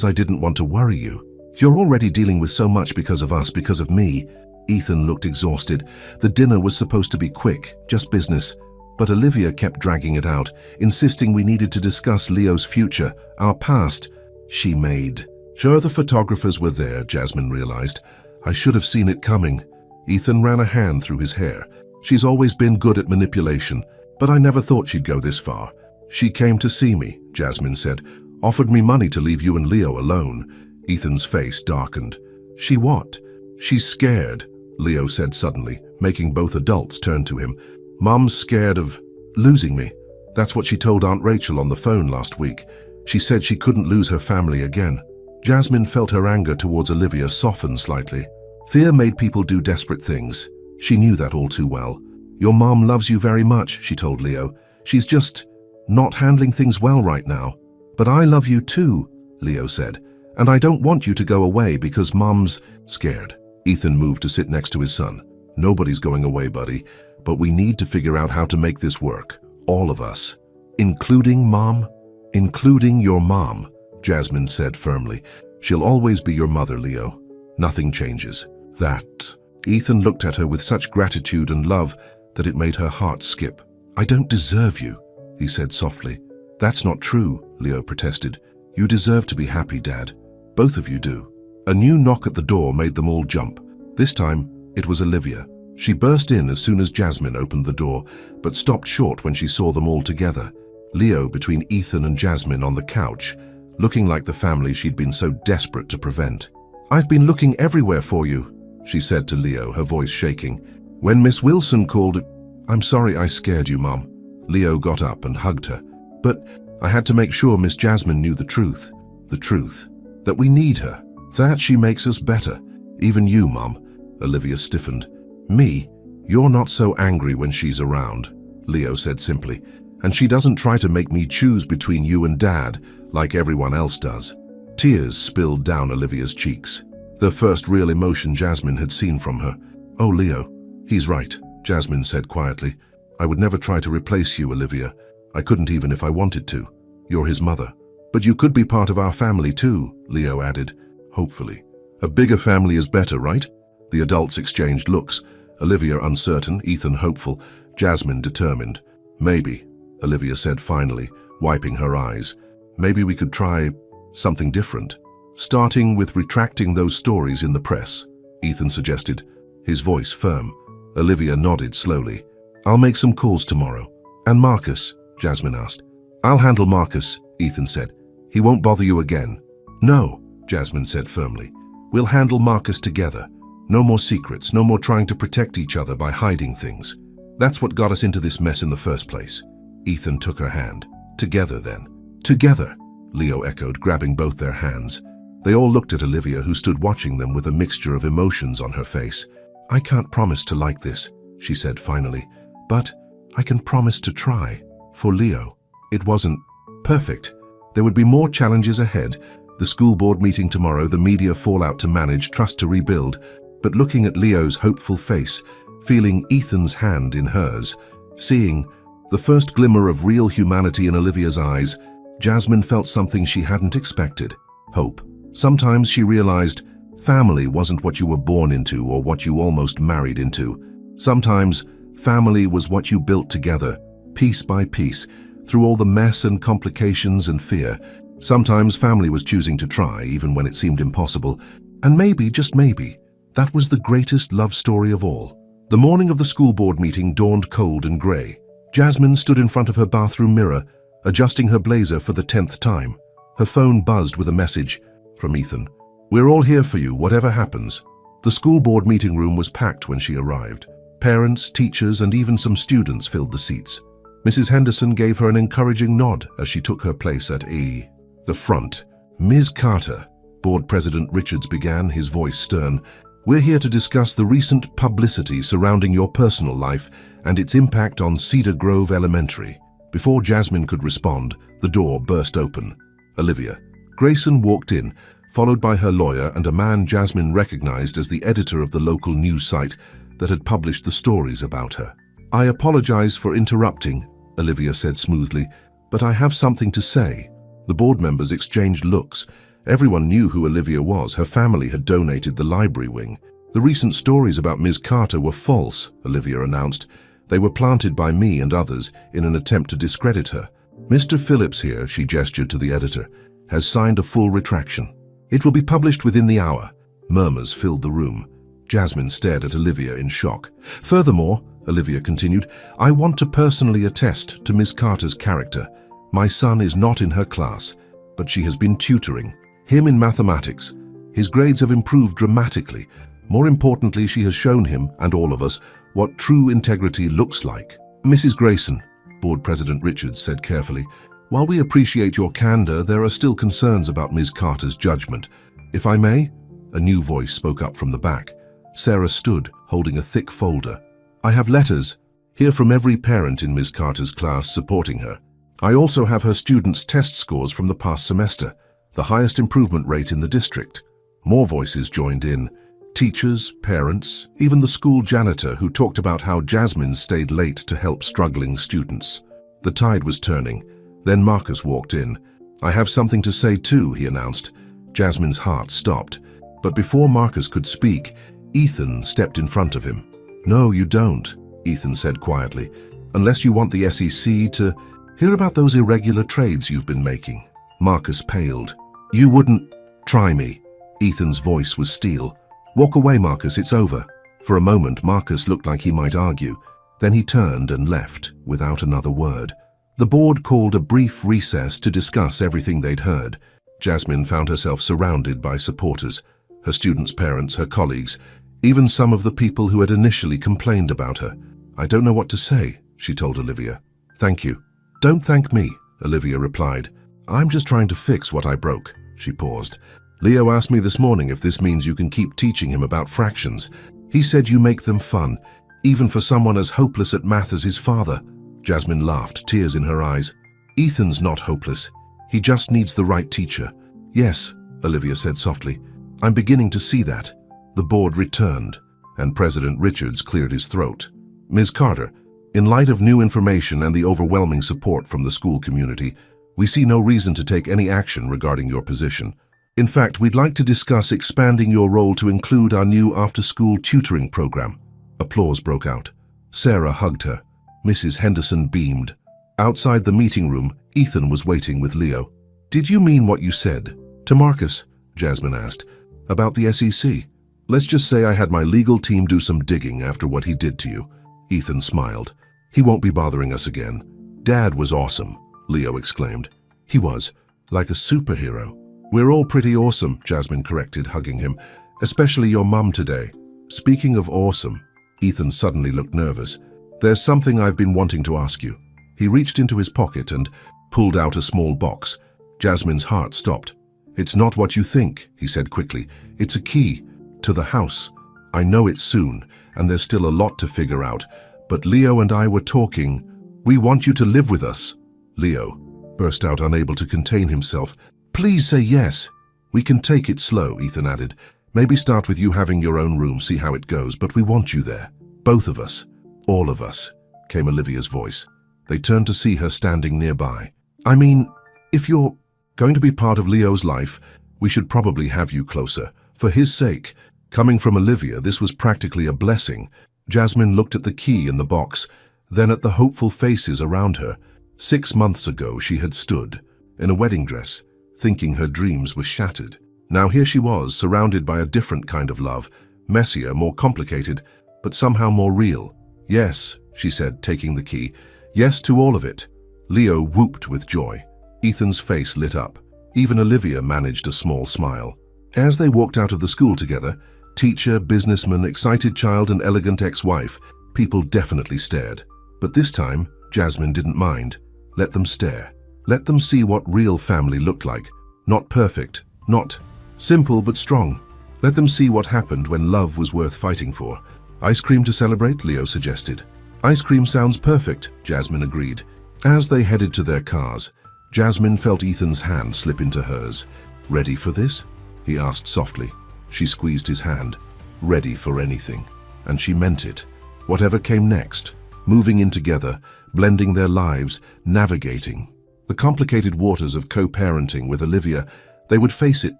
I didn't want to worry you. You're already dealing with so much because of us, because of me. Ethan looked exhausted. The dinner was supposed to be quick, just business. But Olivia kept dragging it out, insisting we needed to discuss Leo's future, our past. She made. Sure, the photographers were there, Jasmine realized. I should have seen it coming. Ethan ran a hand through his hair. She's always been good at manipulation, but I never thought she'd go this far. She came to see me, Jasmine said. Offered me money to leave you and Leo alone. Ethan's face darkened. She what? She's scared, Leo said suddenly, making both adults turn to him. Mum's scared of losing me. That's what she told Aunt Rachel on the phone last week. She said she couldn't lose her family again. Jasmine felt her anger towards Olivia soften slightly. Fear made people do desperate things. She knew that all too well. Your mom loves you very much, she told Leo. She's just not handling things well right now. But I love you too, Leo said. And I don't want you to go away because Mom's scared. Ethan moved to sit next to his son. Nobody's going away, buddy, but we need to figure out how to make this work. All of us. Including Mom? Including your mom, Jasmine said firmly. She'll always be your mother, Leo. Nothing changes. That. Ethan looked at her with such gratitude and love that it made her heart skip. I don't deserve you, he said softly. That's not true, Leo protested. You deserve to be happy, Dad. Both of you do. A new knock at the door made them all jump. This time, it was Olivia. She burst in as soon as Jasmine opened the door, but stopped short when she saw them all together. Leo between Ethan and Jasmine on the couch, looking like the family she'd been so desperate to prevent. I've been looking everywhere for you, she said to Leo, her voice shaking. When Miss Wilson called, I'm sorry I scared you, Mom. Leo got up and hugged her. But I had to make sure Miss Jasmine knew the truth, that we need her, that she makes us better. Even you, Mom. Olivia stiffened. Me? You're not so angry when she's around, Leo said simply. And she doesn't try to make me choose between you and Dad, like everyone else does. Tears spilled down Olivia's cheeks, the first real emotion Jasmine had seen from her. Oh, Leo, he's right, Jasmine said quietly. I would never try to replace you, Olivia. I couldn't even if I wanted to. You're his mother. But you could be part of our family too, Leo added, hopefully. A bigger family is better, right? The adults exchanged looks, Olivia uncertain, Ethan hopeful, Jasmine determined. Maybe, Olivia said finally, wiping her eyes. Maybe we could try something different. Starting with retracting those stories in the press, Ethan suggested, his voice firm. Olivia nodded slowly. I'll make some calls tomorrow. And Marcus? Jasmine asked. I'll handle Marcus, Ethan said. He won't bother you again. No, Jasmine said firmly. We'll handle Marcus together. No more secrets, no more trying to protect each other by hiding things. That's what got us into this mess in the first place. Ethan took her hand. Together, then. Together, Leo echoed, grabbing both their hands. They all looked at Olivia, who stood watching them with a mixture of emotions on her face. I can't promise to like this, she said finally, but I can promise to try. For Leo, it wasn't perfect. There would be more challenges ahead. The school board meeting tomorrow, the media fallout to manage, trust to rebuild. But looking at Leo's hopeful face, feeling Ethan's hand in hers, seeing the first glimmer of real humanity in Olivia's eyes, Jasmine felt something she hadn't expected. Hope. Sometimes she realized family wasn't what you were born into or what you almost married into. Sometimes family was what you built together, piece by piece, through all the mess and complications and fear. Sometimes family was choosing to try, even when it seemed impossible. And maybe, just maybe, that was the greatest love story of all. The morning of the school board meeting dawned cold and grey. Jasmine stood in front of her bathroom mirror, adjusting her blazer for the 10th time. Her phone buzzed with a message from Ethan. We're all here for you, whatever happens. The school board meeting room was packed when she arrived. Parents, teachers, and even some students filled the seats. Mrs. Henderson gave her an encouraging nod as she took her place at the front. Ms. Carter, Board President Richards began, his voice stern. We're here to discuss the recent publicity surrounding your personal life and its impact on Cedar Grove Elementary. Before Jasmine could respond, the door burst open. Olivia. Grayson walked in, followed by her lawyer and a man Jasmine recognized as the editor of the local news site that had published the stories about her. I apologize for interrupting, Olivia said smoothly, but I have something to say. The board members exchanged looks. Everyone knew who Olivia was. Her family had donated the library wing. The recent stories about Ms. Carter were false, Olivia announced. They were planted by me and others in an attempt to discredit her. Mr. Phillips here, she gestured to the editor, has signed a full retraction. It will be published within the hour. Murmurs filled the room. Jasmine stared at Olivia in shock. Furthermore, Olivia continued, I want to personally attest to Ms. Carter's character. My son is not in her class, but she has been tutoring him in mathematics. His grades have improved dramatically. More importantly, she has shown him, and all of us, what true integrity looks like. Mrs. Grayson, Board President Richards said carefully, while we appreciate your candor, there are still concerns about Ms. Carter's judgment. If I may? A new voice spoke up from the back. Sarah stood, holding a thick folder. I have letters here from every parent in Ms. Carter's class supporting her. I also have her students' test scores from the past semester, the highest improvement rate in the district. More voices joined in. Teachers, parents, even the school janitor who talked about how Jasmine stayed late to help struggling students. The tide was turning. Then Marcus walked in. I have something to say too, he announced. Jasmine's heart stopped. But before Marcus could speak, Ethan stepped in front of him. No, you don't, Ethan said quietly, unless you want the SEC to hear about those irregular trades you've been making. Marcus paled. You wouldn't try me. Ethan's voice was steel. Walk away, Marcus, it's over. For a moment, Marcus looked like he might argue. Then he turned and left without another word. The board called a brief recess to discuss everything they'd heard. Jasmine found herself surrounded by supporters, her students' parents, her colleagues, even some of the people who had initially complained about her. I don't know what to say, she told Olivia. Thank you. Don't thank me, Olivia replied. I'm just trying to fix what I broke. She paused. Leo asked me this morning if this means you can keep teaching him about fractions. He said you make them fun, even for someone as hopeless at math as his father. Jasmine laughed, tears in her eyes. Ethan's not hopeless. He just needs the right teacher. Yes, Olivia said softly. I'm beginning to see that. The board returned, and President Richards cleared his throat. Ms. Carter, in light of new information and the overwhelming support from the school community, we see no reason to take any action regarding your position. In fact, we'd like to discuss expanding your role to include our new after-school tutoring program. Applause broke out. Sarah hugged her. Mrs. Henderson beamed. Outside the meeting room, Ethan was waiting with Leo. Did you mean what you said? To Marcus, Jasmine asked. About the SEC. Let's just say I had my legal team do some digging after what he did to you. Ethan smiled. He won't be bothering us again. Dad was awesome, Leo exclaimed. He was, like a superhero. We're all pretty awesome, Jasmine corrected, hugging him. Especially your mum today. Speaking of awesome, Ethan suddenly looked nervous. There's something I've been wanting to ask you. He reached into his pocket and pulled out a small box. Jasmine's heart stopped. It's not what you think, he said quickly. It's a key to the house. I know it's soon, and there's still a lot to figure out, but Leo and I were talking. We want you to live with us. Leo burst out, unable to contain himself. Please say yes. We can take it slow, Ethan added. Maybe start with you having your own room, see how it goes, but we want you there. Both of us. All of us, came Olivia's voice. They turned to see her standing nearby. I mean, if you're going to be part of Leo's life, we should probably have you closer. For his sake. Coming from Olivia, this was practically a blessing. Jasmine looked at the key in the box, then at the hopeful faces around her. 6 months ago, she had stood, in a wedding dress, thinking her dreams were shattered. Now here she was, surrounded by a different kind of love, messier, more complicated, but somehow more real. Yes, she said, taking the key. Yes to all of it. Leo whooped with joy. Ethan's face lit up. Even Olivia managed a small smile. As they walked out of the school together, teacher, businessman, excited child, and elegant ex-wife, people definitely stared. But this time, Jasmine didn't mind. Let them stare. Let them see what real family looked like. Not perfect, not simple but strong. Let them see what happened when love was worth fighting for. Ice cream to celebrate, Leo suggested. Ice cream sounds perfect, Jasmine agreed. As they headed to their cars, Jasmine felt Ethan's hand slip into hers. Ready for this? He asked softly. She squeezed his hand. Ready for anything. And she meant it. Whatever came next, moving in together, blending their lives, navigating. The complicated waters of co-parenting with Olivia, they would face it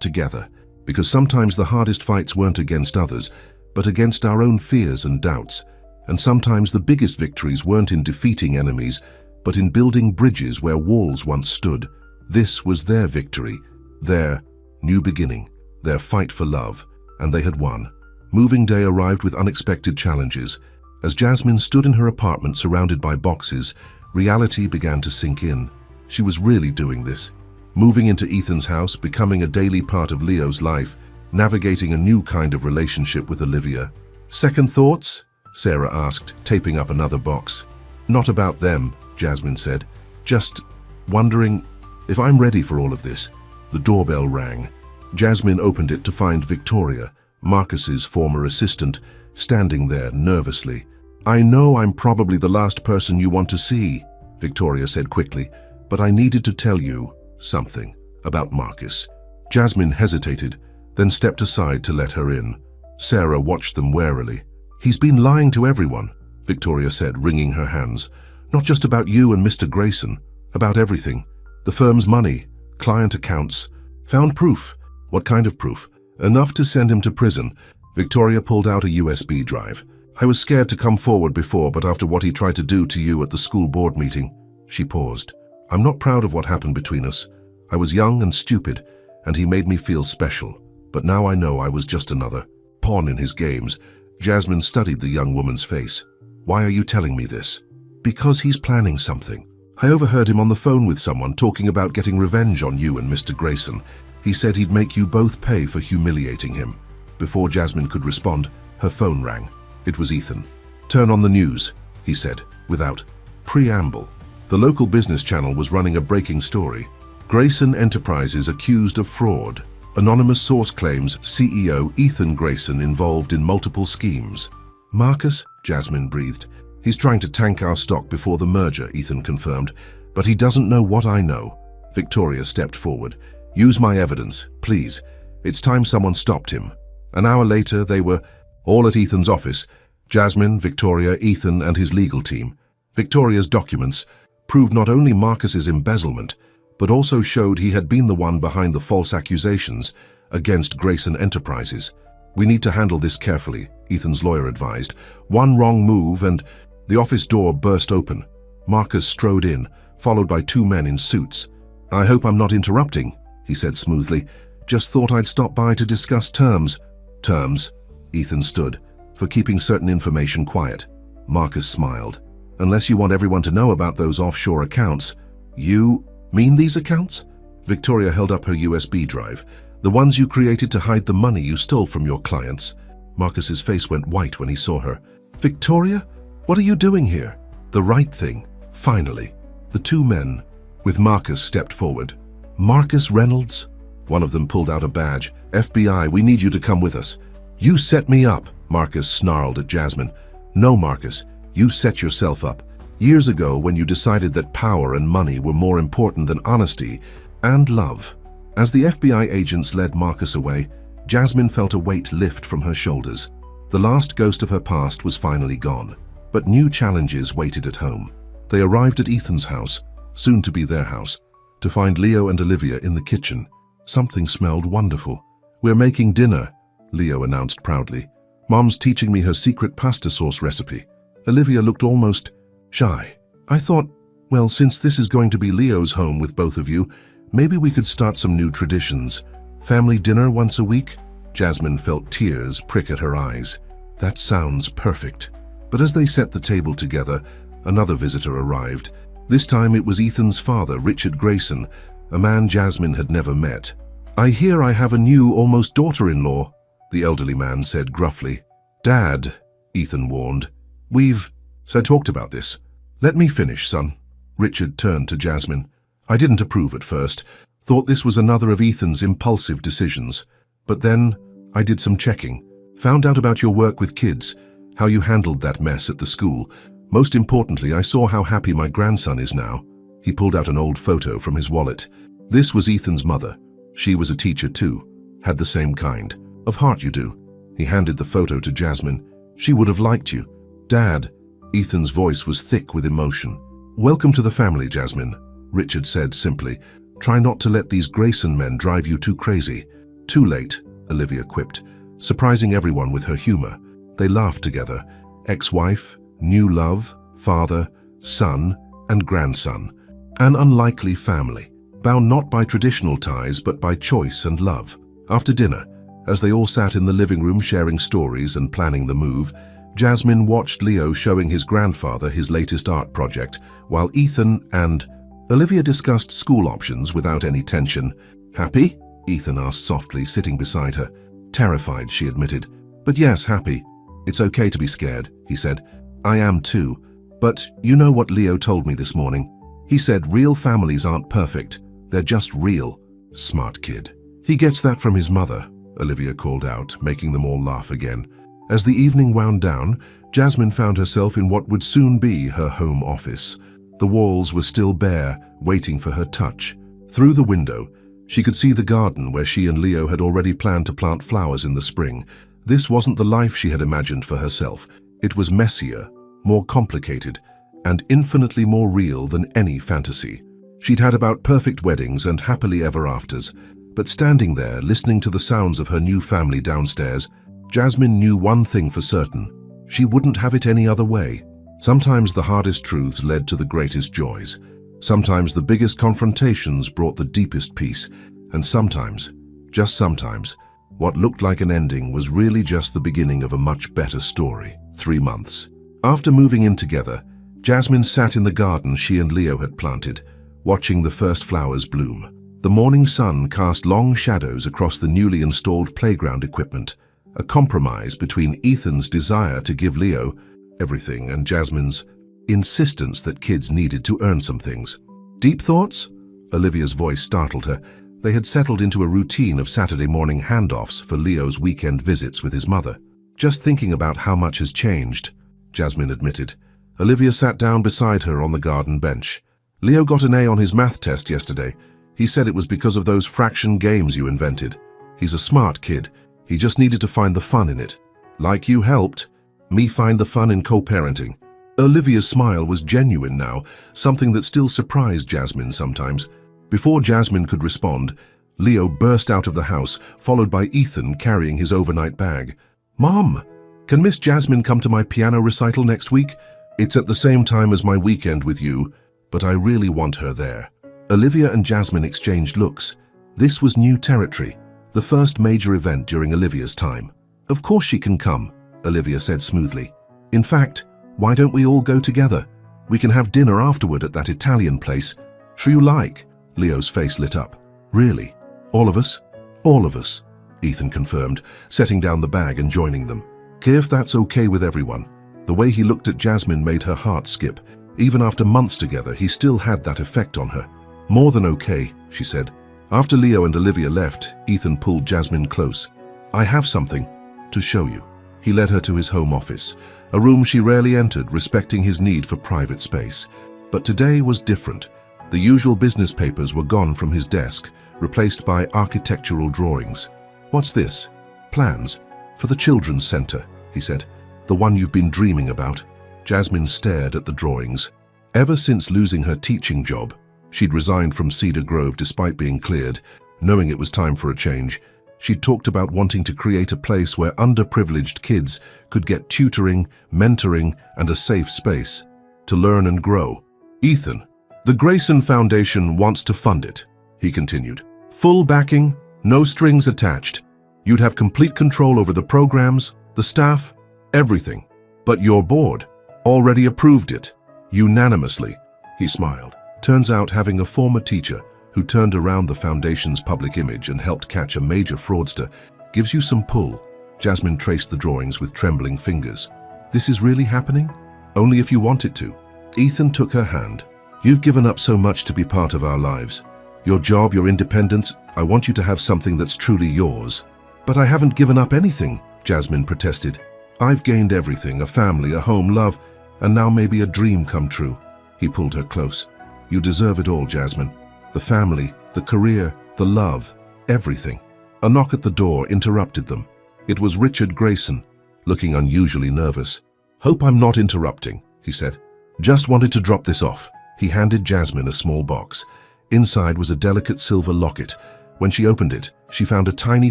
together, because sometimes the hardest fights weren't against others, but against our own fears and doubts. And sometimes the biggest victories weren't in defeating enemies, but in building bridges where walls once stood. This was their victory, their new beginning, their fight for love, and they had won. Moving day arrived with unexpected challenges. As Jasmine stood in her apartment surrounded by boxes, reality began to sink in. She was really doing this. Moving into Ethan's house, becoming a daily part of Leo's life, navigating a new kind of relationship with Olivia. Second thoughts? Sarah asked, taping up another box. Not about them, Jasmine said. Just wondering if I'm ready for all of this. The doorbell rang. Jasmine opened it to find Victoria, Marcus's former assistant, standing there nervously. I know I'm probably the last person you want to see, Victoria said quickly, but I needed to tell you something about Marcus. Jasmine hesitated, then stepped aside to let her in. Sarah watched them warily. He's been lying to everyone, Victoria said, wringing her hands. Not just about you and Mr. Grayson, about everything. The firm's money, client accounts. Found proof. What kind of proof? Enough to send him to prison. Victoria pulled out a USB drive. I was scared to come forward before, but after what he tried to do to you at the school board meeting. She paused. I'm not proud of what happened between us. I was young and stupid, and he made me feel special. But now I know I was just another pawn in his games. Jasmine studied the young woman's face. Why are you telling me this? Because he's planning something. I overheard him on the phone with someone talking about getting revenge on you and Mr. Grayson. He said he'd make you both pay for humiliating him. Before Jasmine could respond, her phone rang. It was Ethan. Turn on the news, he said, without preamble. The local business channel was running a breaking story. Grayson Enterprises accused of fraud. Anonymous source claims CEO Ethan Grayson involved in multiple schemes. Marcus? Jasmine breathed. He's trying to tank our stock before the merger, Ethan confirmed. But he doesn't know what I know. Victoria stepped forward. Use my evidence, please. It's time someone stopped him. An hour later, they were all at Ethan's office. Jasmine, Victoria, Ethan, and his legal team. Victoria's documents proved not only Marcus's embezzlement, but also showed he had been the one behind the false accusations against Grayson Enterprises. We need to handle this carefully, Ethan's lawyer advised. One wrong move and the office door burst open. Marcus strode in, followed by two men in suits. I hope I'm not interrupting, he said smoothly. Just thought I'd stop by to discuss terms. Terms? Ethan stood, for keeping certain information quiet. Marcus smiled. Unless you want everyone to know about those offshore accounts. You mean these accounts? Victoria held up her USB drive. The ones you created to hide the money you stole from your clients. Marcus's face went white when he saw her. Victoria? What are you doing here? The right thing. Finally. The two men, with Marcus, stepped forward. Marcus Reynolds? One of them pulled out a badge. FBI, we need you to come with us. You set me up, Marcus snarled at Jasmine. No, Marcus, you set yourself up. Years ago, when you decided that power and money were more important than honesty and love. As the FBI agents led Marcus away, Jasmine felt a weight lift from her shoulders. The last ghost of her past was finally gone, but new challenges waited at home. They arrived at Ethan's house, soon to be their house, to find Leo and Olivia in the kitchen. Something smelled wonderful. We're making dinner, Leo announced proudly. Mom's teaching me her secret pasta sauce recipe. Olivia looked almost shy. I thought, well, since this is going to be Leo's home with both of you, maybe we could start some new traditions. Family dinner once a week? Jasmine felt tears prick at her eyes. That sounds perfect. But as they set the table together, another visitor arrived. This time it was Ethan's father, Richard Grayson, a man Jasmine had never met. I hear I have a new almost daughter-in-law, the elderly man said gruffly. Dad, Ethan warned. We've talked about this. Let me finish, son. Richard turned to Jasmine. I didn't approve at first. Thought this was another of Ethan's impulsive decisions. But then I did some checking. Found out about your work with kids, how you handled that mess at the school. Most importantly, I saw how happy my grandson is now. He pulled out an old photo from his wallet. This was Ethan's mother. She was a teacher too. Had the same kind of heart you do. He handed the photo to Jasmine. She would have liked you. Dad. Ethan's voice was thick with emotion. Welcome to the family, Jasmine, Richard said simply. Try not to let these Grayson men drive you too crazy. Too late, Olivia quipped, surprising everyone with her humor. They laughed together. Ex-wife, new love, father, son, and grandson. An unlikely family, bound not by traditional ties but by choice and love. After dinner, as they all sat in the living room sharing stories and planning the move, Jasmine watched Leo showing his grandfather his latest art project, while Ethan and Olivia discussed school options without any tension. Happy? Ethan asked softly, sitting beside her. Terrified, she admitted. But yes, happy. It's okay to be scared, he said. I am too. But you know what Leo told me this morning? He said real families aren't perfect. They're just real. Smart kid. He gets that from his mother, Olivia called out, making them all laugh again. As the evening wound down, Jasmine found herself in what would soon be her home office. The walls were still bare, waiting for her touch. Through the window, she could see the garden where she and Leo had already planned to plant flowers in the spring. This wasn't the life she had imagined for herself. It was messier, more complicated, and infinitely more real than any fantasy. She'd had about perfect weddings and happily ever afters, but standing there, listening to the sounds of her new family downstairs, Jasmine knew one thing for certain. She wouldn't have it any other way. Sometimes the hardest truths led to the greatest joys. Sometimes the biggest confrontations brought the deepest peace. And sometimes, just sometimes, what looked like an ending was really just the beginning of a much better story. 3 months. After moving in together, Jasmine sat in the garden she and Leo had planted, watching the first flowers bloom. The morning sun cast long shadows across the newly installed playground equipment, a compromise between Ethan's desire to give Leo everything and Jasmine's insistence that kids needed to earn some things. Deep thoughts? Olivia's voice startled her. They had settled into a routine of Saturday morning handoffs for Leo's weekend visits with his mother. Just thinking about how much has changed, Jasmine admitted. Olivia sat down beside her on the garden bench. Leo got an A on his math test yesterday. He said it was because of those fraction games you invented. He's a smart kid. He just needed to find the fun in it. Like you helped me find the fun in co-parenting. Olivia's smile was genuine now, something that still surprised Jasmine sometimes. Before Jasmine could respond, Leo burst out of the house, followed by Ethan carrying his overnight bag. Mom, can Miss Jasmine come to my piano recital next week? It's at the same time as my weekend with you, but I really want her there. Olivia and Jasmine exchanged looks. This was new territory, the first major event during Olivia's time. Of course she can come, Olivia said smoothly. In fact, why don't we all go together? We can have dinner afterward at that Italian place. Sure you like? Leo's face lit up. Really? All of us? All of us, Ethan confirmed, setting down the bag and joining them. If that's okay with everyone. The way he looked at Jasmine made her heart skip. Even after months together, he still had that effect on her. More than okay, she said. After Leo and Olivia left, Ethan pulled Jasmine close. I have something to show you. He led her to his home office, a room she rarely entered, respecting his need for private space. But today was different. The usual business papers were gone from his desk, replaced by architectural drawings. What's this? Plans for the children's center, he said. The one you've been dreaming about. Jasmine stared at the drawings. Ever since losing her teaching job, she'd resigned from Cedar Grove despite being cleared, knowing it was time for a change. She'd talked about wanting to create a place where underprivileged kids could get tutoring, mentoring, and a safe space to learn and grow. Ethan, the Grayson Foundation wants to fund it, he continued. Full backing, no strings attached. You'd have complete control over the programs, the staff, everything. But your board already approved it, unanimously, he smiled. Turns out having a former teacher who turned around the foundation's public image and helped catch a major fraudster gives you some pull. Jasmine traced the drawings with trembling fingers. This is really happening? Only if you want it to. Ethan took her hand. You've given up so much to be part of our lives. Your job, your independence, I want you to have something that's truly yours. But I haven't given up anything, Jasmine protested. I've gained everything, a family, a home, love, and now maybe a dream come true. He pulled her close. You deserve it all, Jasmine. The family, the career, the love, everything. A knock at the door interrupted them. It was Richard Grayson, looking unusually nervous. Hope I'm not interrupting, he said. Just wanted to drop this off. He handed Jasmine a small box. Inside was a delicate silver locket. When she opened it, she found a tiny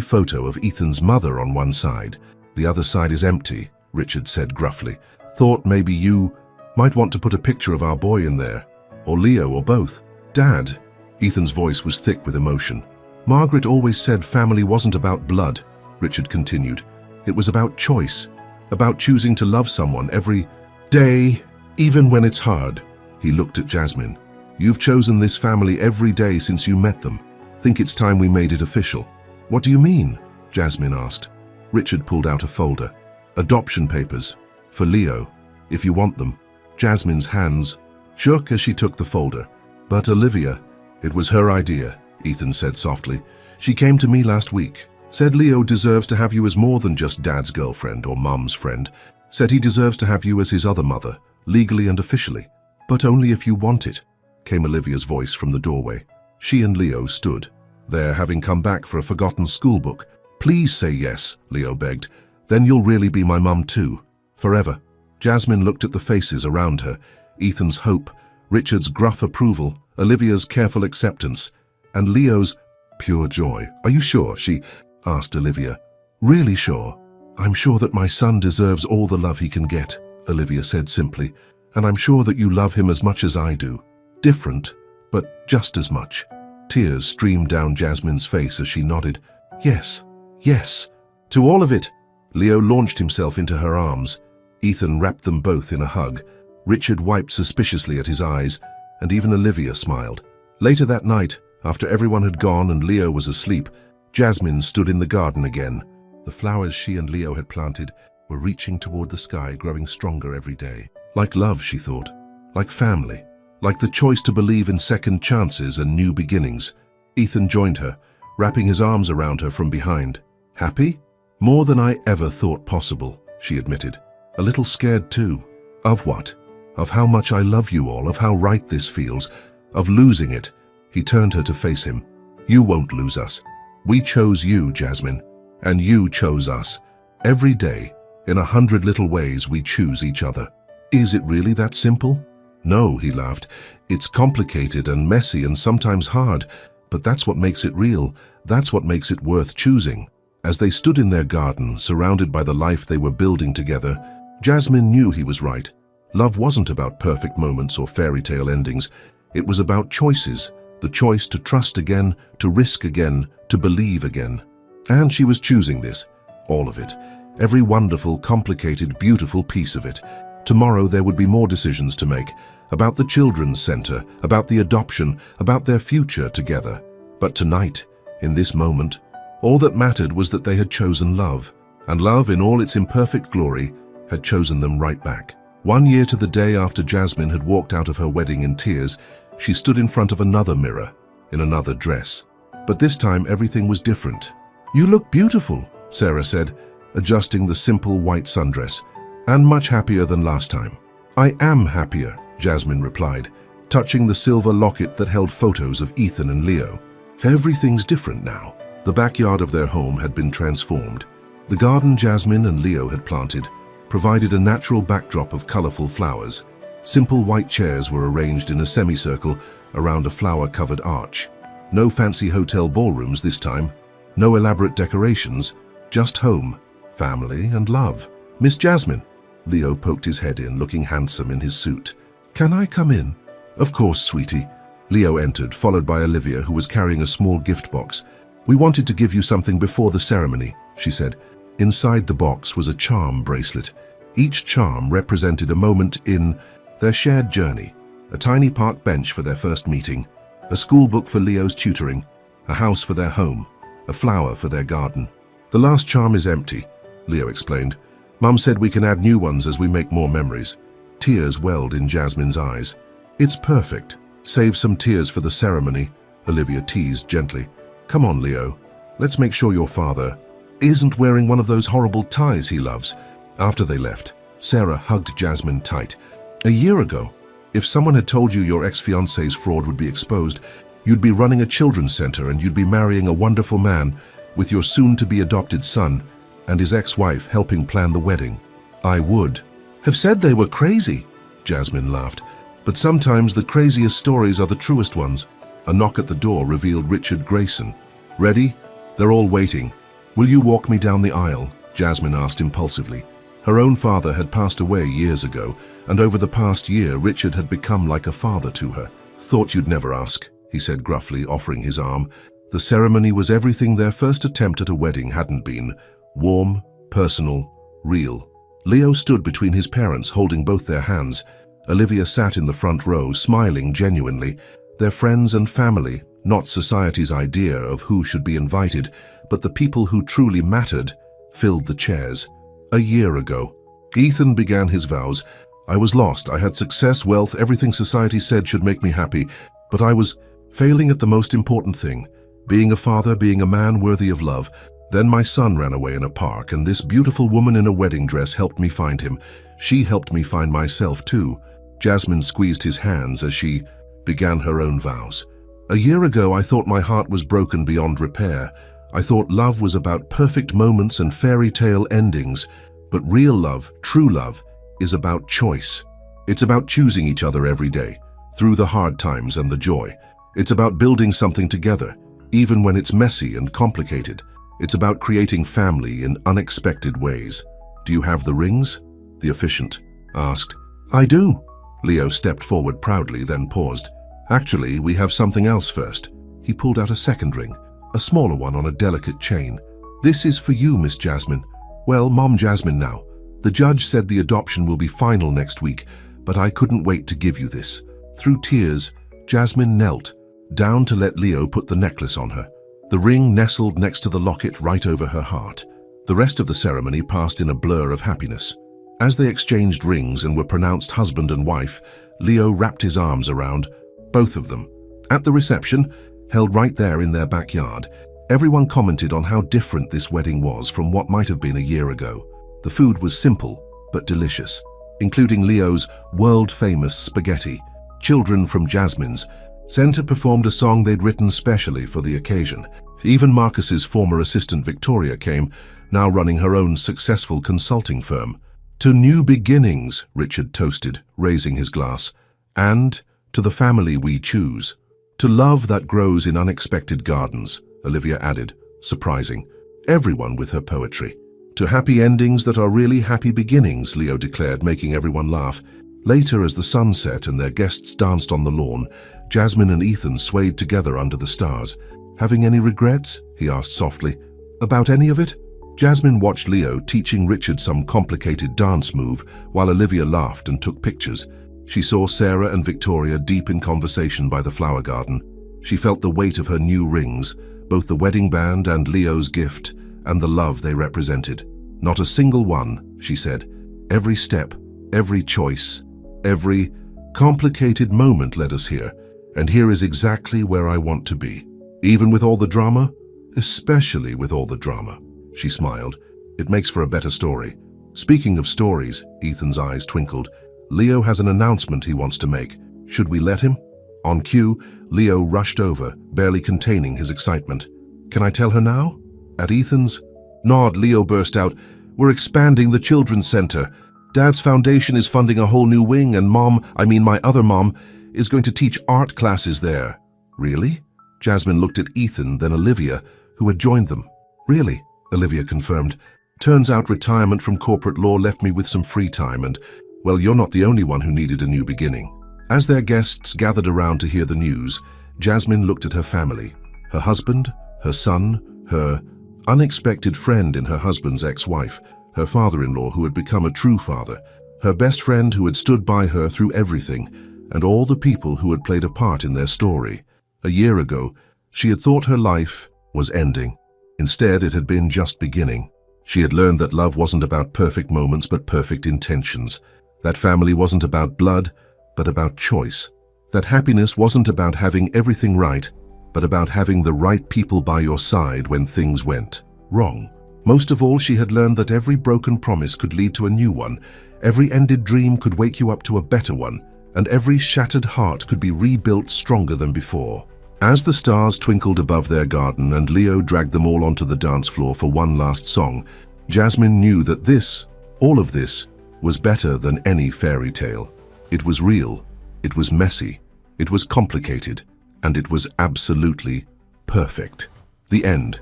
photo of Ethan's mother on one side. The other side is empty, Richard said gruffly. Thought maybe you might want to put a picture of our boy in there. Or Leo, or both. Dad. Ethan's voice was thick with emotion. Margaret always said family wasn't about blood, Richard continued. It was about choice, about choosing to love someone every day, even when it's hard. He looked at Jasmine. You've chosen this family every day since you met them. Think it's time we made it official." "What do you mean?" Jasmine asked. Richard pulled out a folder. "Adoption papers. For Leo, if you want them." Jasmine's hands shook as she took the folder. "But Olivia, it was her idea," Ethan said softly. "She came to me last week. Said Leo deserves to have you as more than just Dad's girlfriend or Mum's friend. Said he deserves to have you as his other mother, legally and officially. But only if you want it," came Olivia's voice from the doorway. She and Leo stood there, having come back for a forgotten schoolbook. "Please say yes," Leo begged. "Then you'll really be my mum too. Forever." Jasmine looked at the faces around her. Ethan's hope, Richard's gruff approval, Olivia's careful acceptance, and Leo's pure joy. "Are you sure?" she asked Olivia. "Really sure. I'm sure that my son deserves all the love he can get," Olivia said simply. "And I'm sure that you love him as much as I do. Different, but just as much." Tears streamed down Jasmine's face as she nodded. "Yes, yes, to all of it." Leo launched himself into her arms. Ethan wrapped them both in a hug. Richard wiped suspiciously at his eyes, and even Olivia smiled. Later that night, after everyone had gone and Leo was asleep, Jasmine stood in the garden again. The flowers she and Leo had planted were reaching toward the sky, growing stronger every day. Like love, she thought. Like family. Like the choice to believe in second chances and new beginnings. Ethan joined her, wrapping his arms around her from behind. "Happy? More than I ever thought possible," she admitted. "A little scared too." "Of what?" "Of how much I love you all, of how right this feels, of losing it." He turned her to face him. "You won't lose us. We chose you, Jasmine, and you chose us. Every day, in 100 little ways, we choose each other." "Is it really that simple?" "No," he laughed. "It's complicated and messy and sometimes hard, but that's what makes it real. That's what makes it worth choosing." As they stood in their garden, surrounded by the life they were building together, Jasmine knew he was right. Love wasn't about perfect moments or fairy tale endings. It was about choices. The choice to trust again, to risk again, to believe again. And she was choosing this. All of it. Every wonderful, complicated, beautiful piece of it. Tomorrow there would be more decisions to make. About the children's center, about the adoption, about their future together. But tonight, in this moment, all that mattered was that they had chosen love. And love, in all its imperfect glory, had chosen them right back. 1 year to the day after Jasmine had walked out of her wedding in tears, she stood in front of another mirror, in another dress. But this time everything was different. "You look beautiful," Sarah said, adjusting the simple white sundress, "and much happier than last time." "I am happier," Jasmine replied, touching the silver locket that held photos of Ethan and Leo. Everything's different now. The backyard of their home had been transformed. The garden Jasmine and Leo had planted provided a natural backdrop of colorful flowers. Simple white chairs were arranged in a semicircle around a flower-covered arch. No fancy hotel ballrooms this time. No elaborate decorations. Just home, family, and love. "Miss Jasmine." Leo poked his head in, looking handsome in his suit. "Can I come in?" "Of course, sweetie." Leo entered, followed by Olivia, who was carrying a small gift box. "We wanted to give you something before the ceremony," she said. Inside the box was a charm bracelet. Each charm represented a moment in their shared journey. A tiny park bench for their first meeting, a school book for Leo's tutoring, a house for their home, a flower for their garden. "The last charm is empty," Leo explained. "Mum said we can add new ones as we make more memories." Tears welled in Jasmine's eyes. "It's perfect. Save some tears for the ceremony," Olivia teased gently. "Come on, Leo. Let's make sure your father isn't wearing one of those horrible ties he loves." After they left, Sarah hugged Jasmine tight. "A year ago, if someone had told you your ex-fiancé's fraud would be exposed, you'd be running a children's center and you'd be marrying a wonderful man with your soon-to-be adopted son and his ex-wife helping plan the wedding, I would have said they were crazy," Jasmine laughed. "But sometimes the craziest stories are the truest ones." A knock at the door revealed Richard Grayson. "Ready? They're all waiting. Will you walk me down the aisle?" Jasmine asked impulsively. Her own father had passed away years ago, and over the past year, Richard had become like a father to her. "Thought you'd never ask," he said gruffly, offering his arm. The ceremony was everything their first attempt at a wedding hadn't been. Warm, personal, real. Leo stood between his parents, holding both their hands. Olivia sat in the front row, smiling genuinely. Their friends and family, not society's idea of who should be invited, but the people who truly mattered, filled the chairs. A year ago, Ethan began his vows. I was lost. I had success, wealth, everything society said should make me happy, but I was failing at the most important thing, being a father, being a man worthy of love. Then my son ran away in a park, and this beautiful woman in a wedding dress helped me find him. She helped me find myself too. Jasmine squeezed his hands as she began her own vows. A year ago, I thought my heart was broken beyond repair. I thought love was about perfect moments and fairy tale endings. But real love, true love, is about choice. It's about choosing each other every day, through the hard times and the joy. It's about building something together, even when it's messy and complicated. It's about creating family in unexpected ways. Do you have the rings? The officiant asked. I do. Leo stepped forward proudly, then paused. Actually, we have something else first. He pulled out a second ring, a smaller one on a delicate chain. This is for you, Miss Jasmine. Well, Mom Jasmine now. The judge said the adoption will be final next week, but I couldn't wait to give you this. Through tears, Jasmine knelt down to let Leo put the necklace on her. The ring nestled next to the locket right over her heart. The rest of the ceremony passed in a blur of happiness. As they exchanged rings and were pronounced husband and wife, Leo wrapped his arms around both of them. At the reception, held right there in their backyard, everyone commented on how different this wedding was from what might have been a year ago. The food was simple but delicious, including Leo's world-famous spaghetti. Children from Jasmine's center performed a song they'd written specially for the occasion. Even Marcus's former assistant Victoria came, now running her own successful consulting firm. To new beginnings, Richard toasted, raising his glass. And to the family we choose. To love that grows in unexpected gardens, Olivia added, surprising. Everyone with her poetry. To happy endings that are really happy beginnings, Leo declared, making everyone laugh. Later, as the sun set and their guests danced on the lawn, Jasmine and Ethan swayed together under the stars. Having any regrets? He asked softly. About any of it? Jasmine watched Leo teaching Richard some complicated dance move while Olivia laughed and took pictures. She saw Sarah and Victoria deep in conversation by the flower garden. She felt the weight of her new rings, both the wedding band and Leo's gift, and the love they represented. Not a single one, she said. Every step, every choice, every complicated moment led us here, and here is exactly where I want to be. Even with all the drama? Especially with all the drama. She smiled. It makes for a better story. Speaking of stories, Ethan's eyes twinkled. Leo has an announcement he wants to make. Should we let him? On cue, Leo rushed over, barely containing his excitement. Can I tell her now? At Ethan's nod, Leo burst out. We're expanding the children's center. Dad's foundation is funding a whole new wing, and my other mom, is going to teach art classes there. Really? Jasmine looked at Ethan, then Olivia, who had joined them. Really? Olivia confirmed. Turns out retirement from corporate law left me with some free time, and, well, you're not the only one who needed a new beginning. As their guests gathered around to hear the news, Jasmine looked at her family. Her husband, her son, her unexpected friend in her husband's ex-wife, her father-in-law who had become a true father, her best friend who had stood by her through everything, and all the people who had played a part in their story. A year ago, she had thought her life was ending. Instead, it had been just beginning. She had learned that love wasn't about perfect moments but perfect intentions. That family wasn't about blood, but about choice. That happiness wasn't about having everything right, but about having the right people by your side when things went wrong. Most of all, she had learned that every broken promise could lead to a new one, every ended dream could wake you up to a better one, and every shattered heart could be rebuilt stronger than before. As the stars twinkled above their garden and Leo dragged them all onto the dance floor for one last song, Jasmine knew that all of this, was better than any fairy tale. It was real, it was messy, it was complicated, and it was absolutely perfect. The end.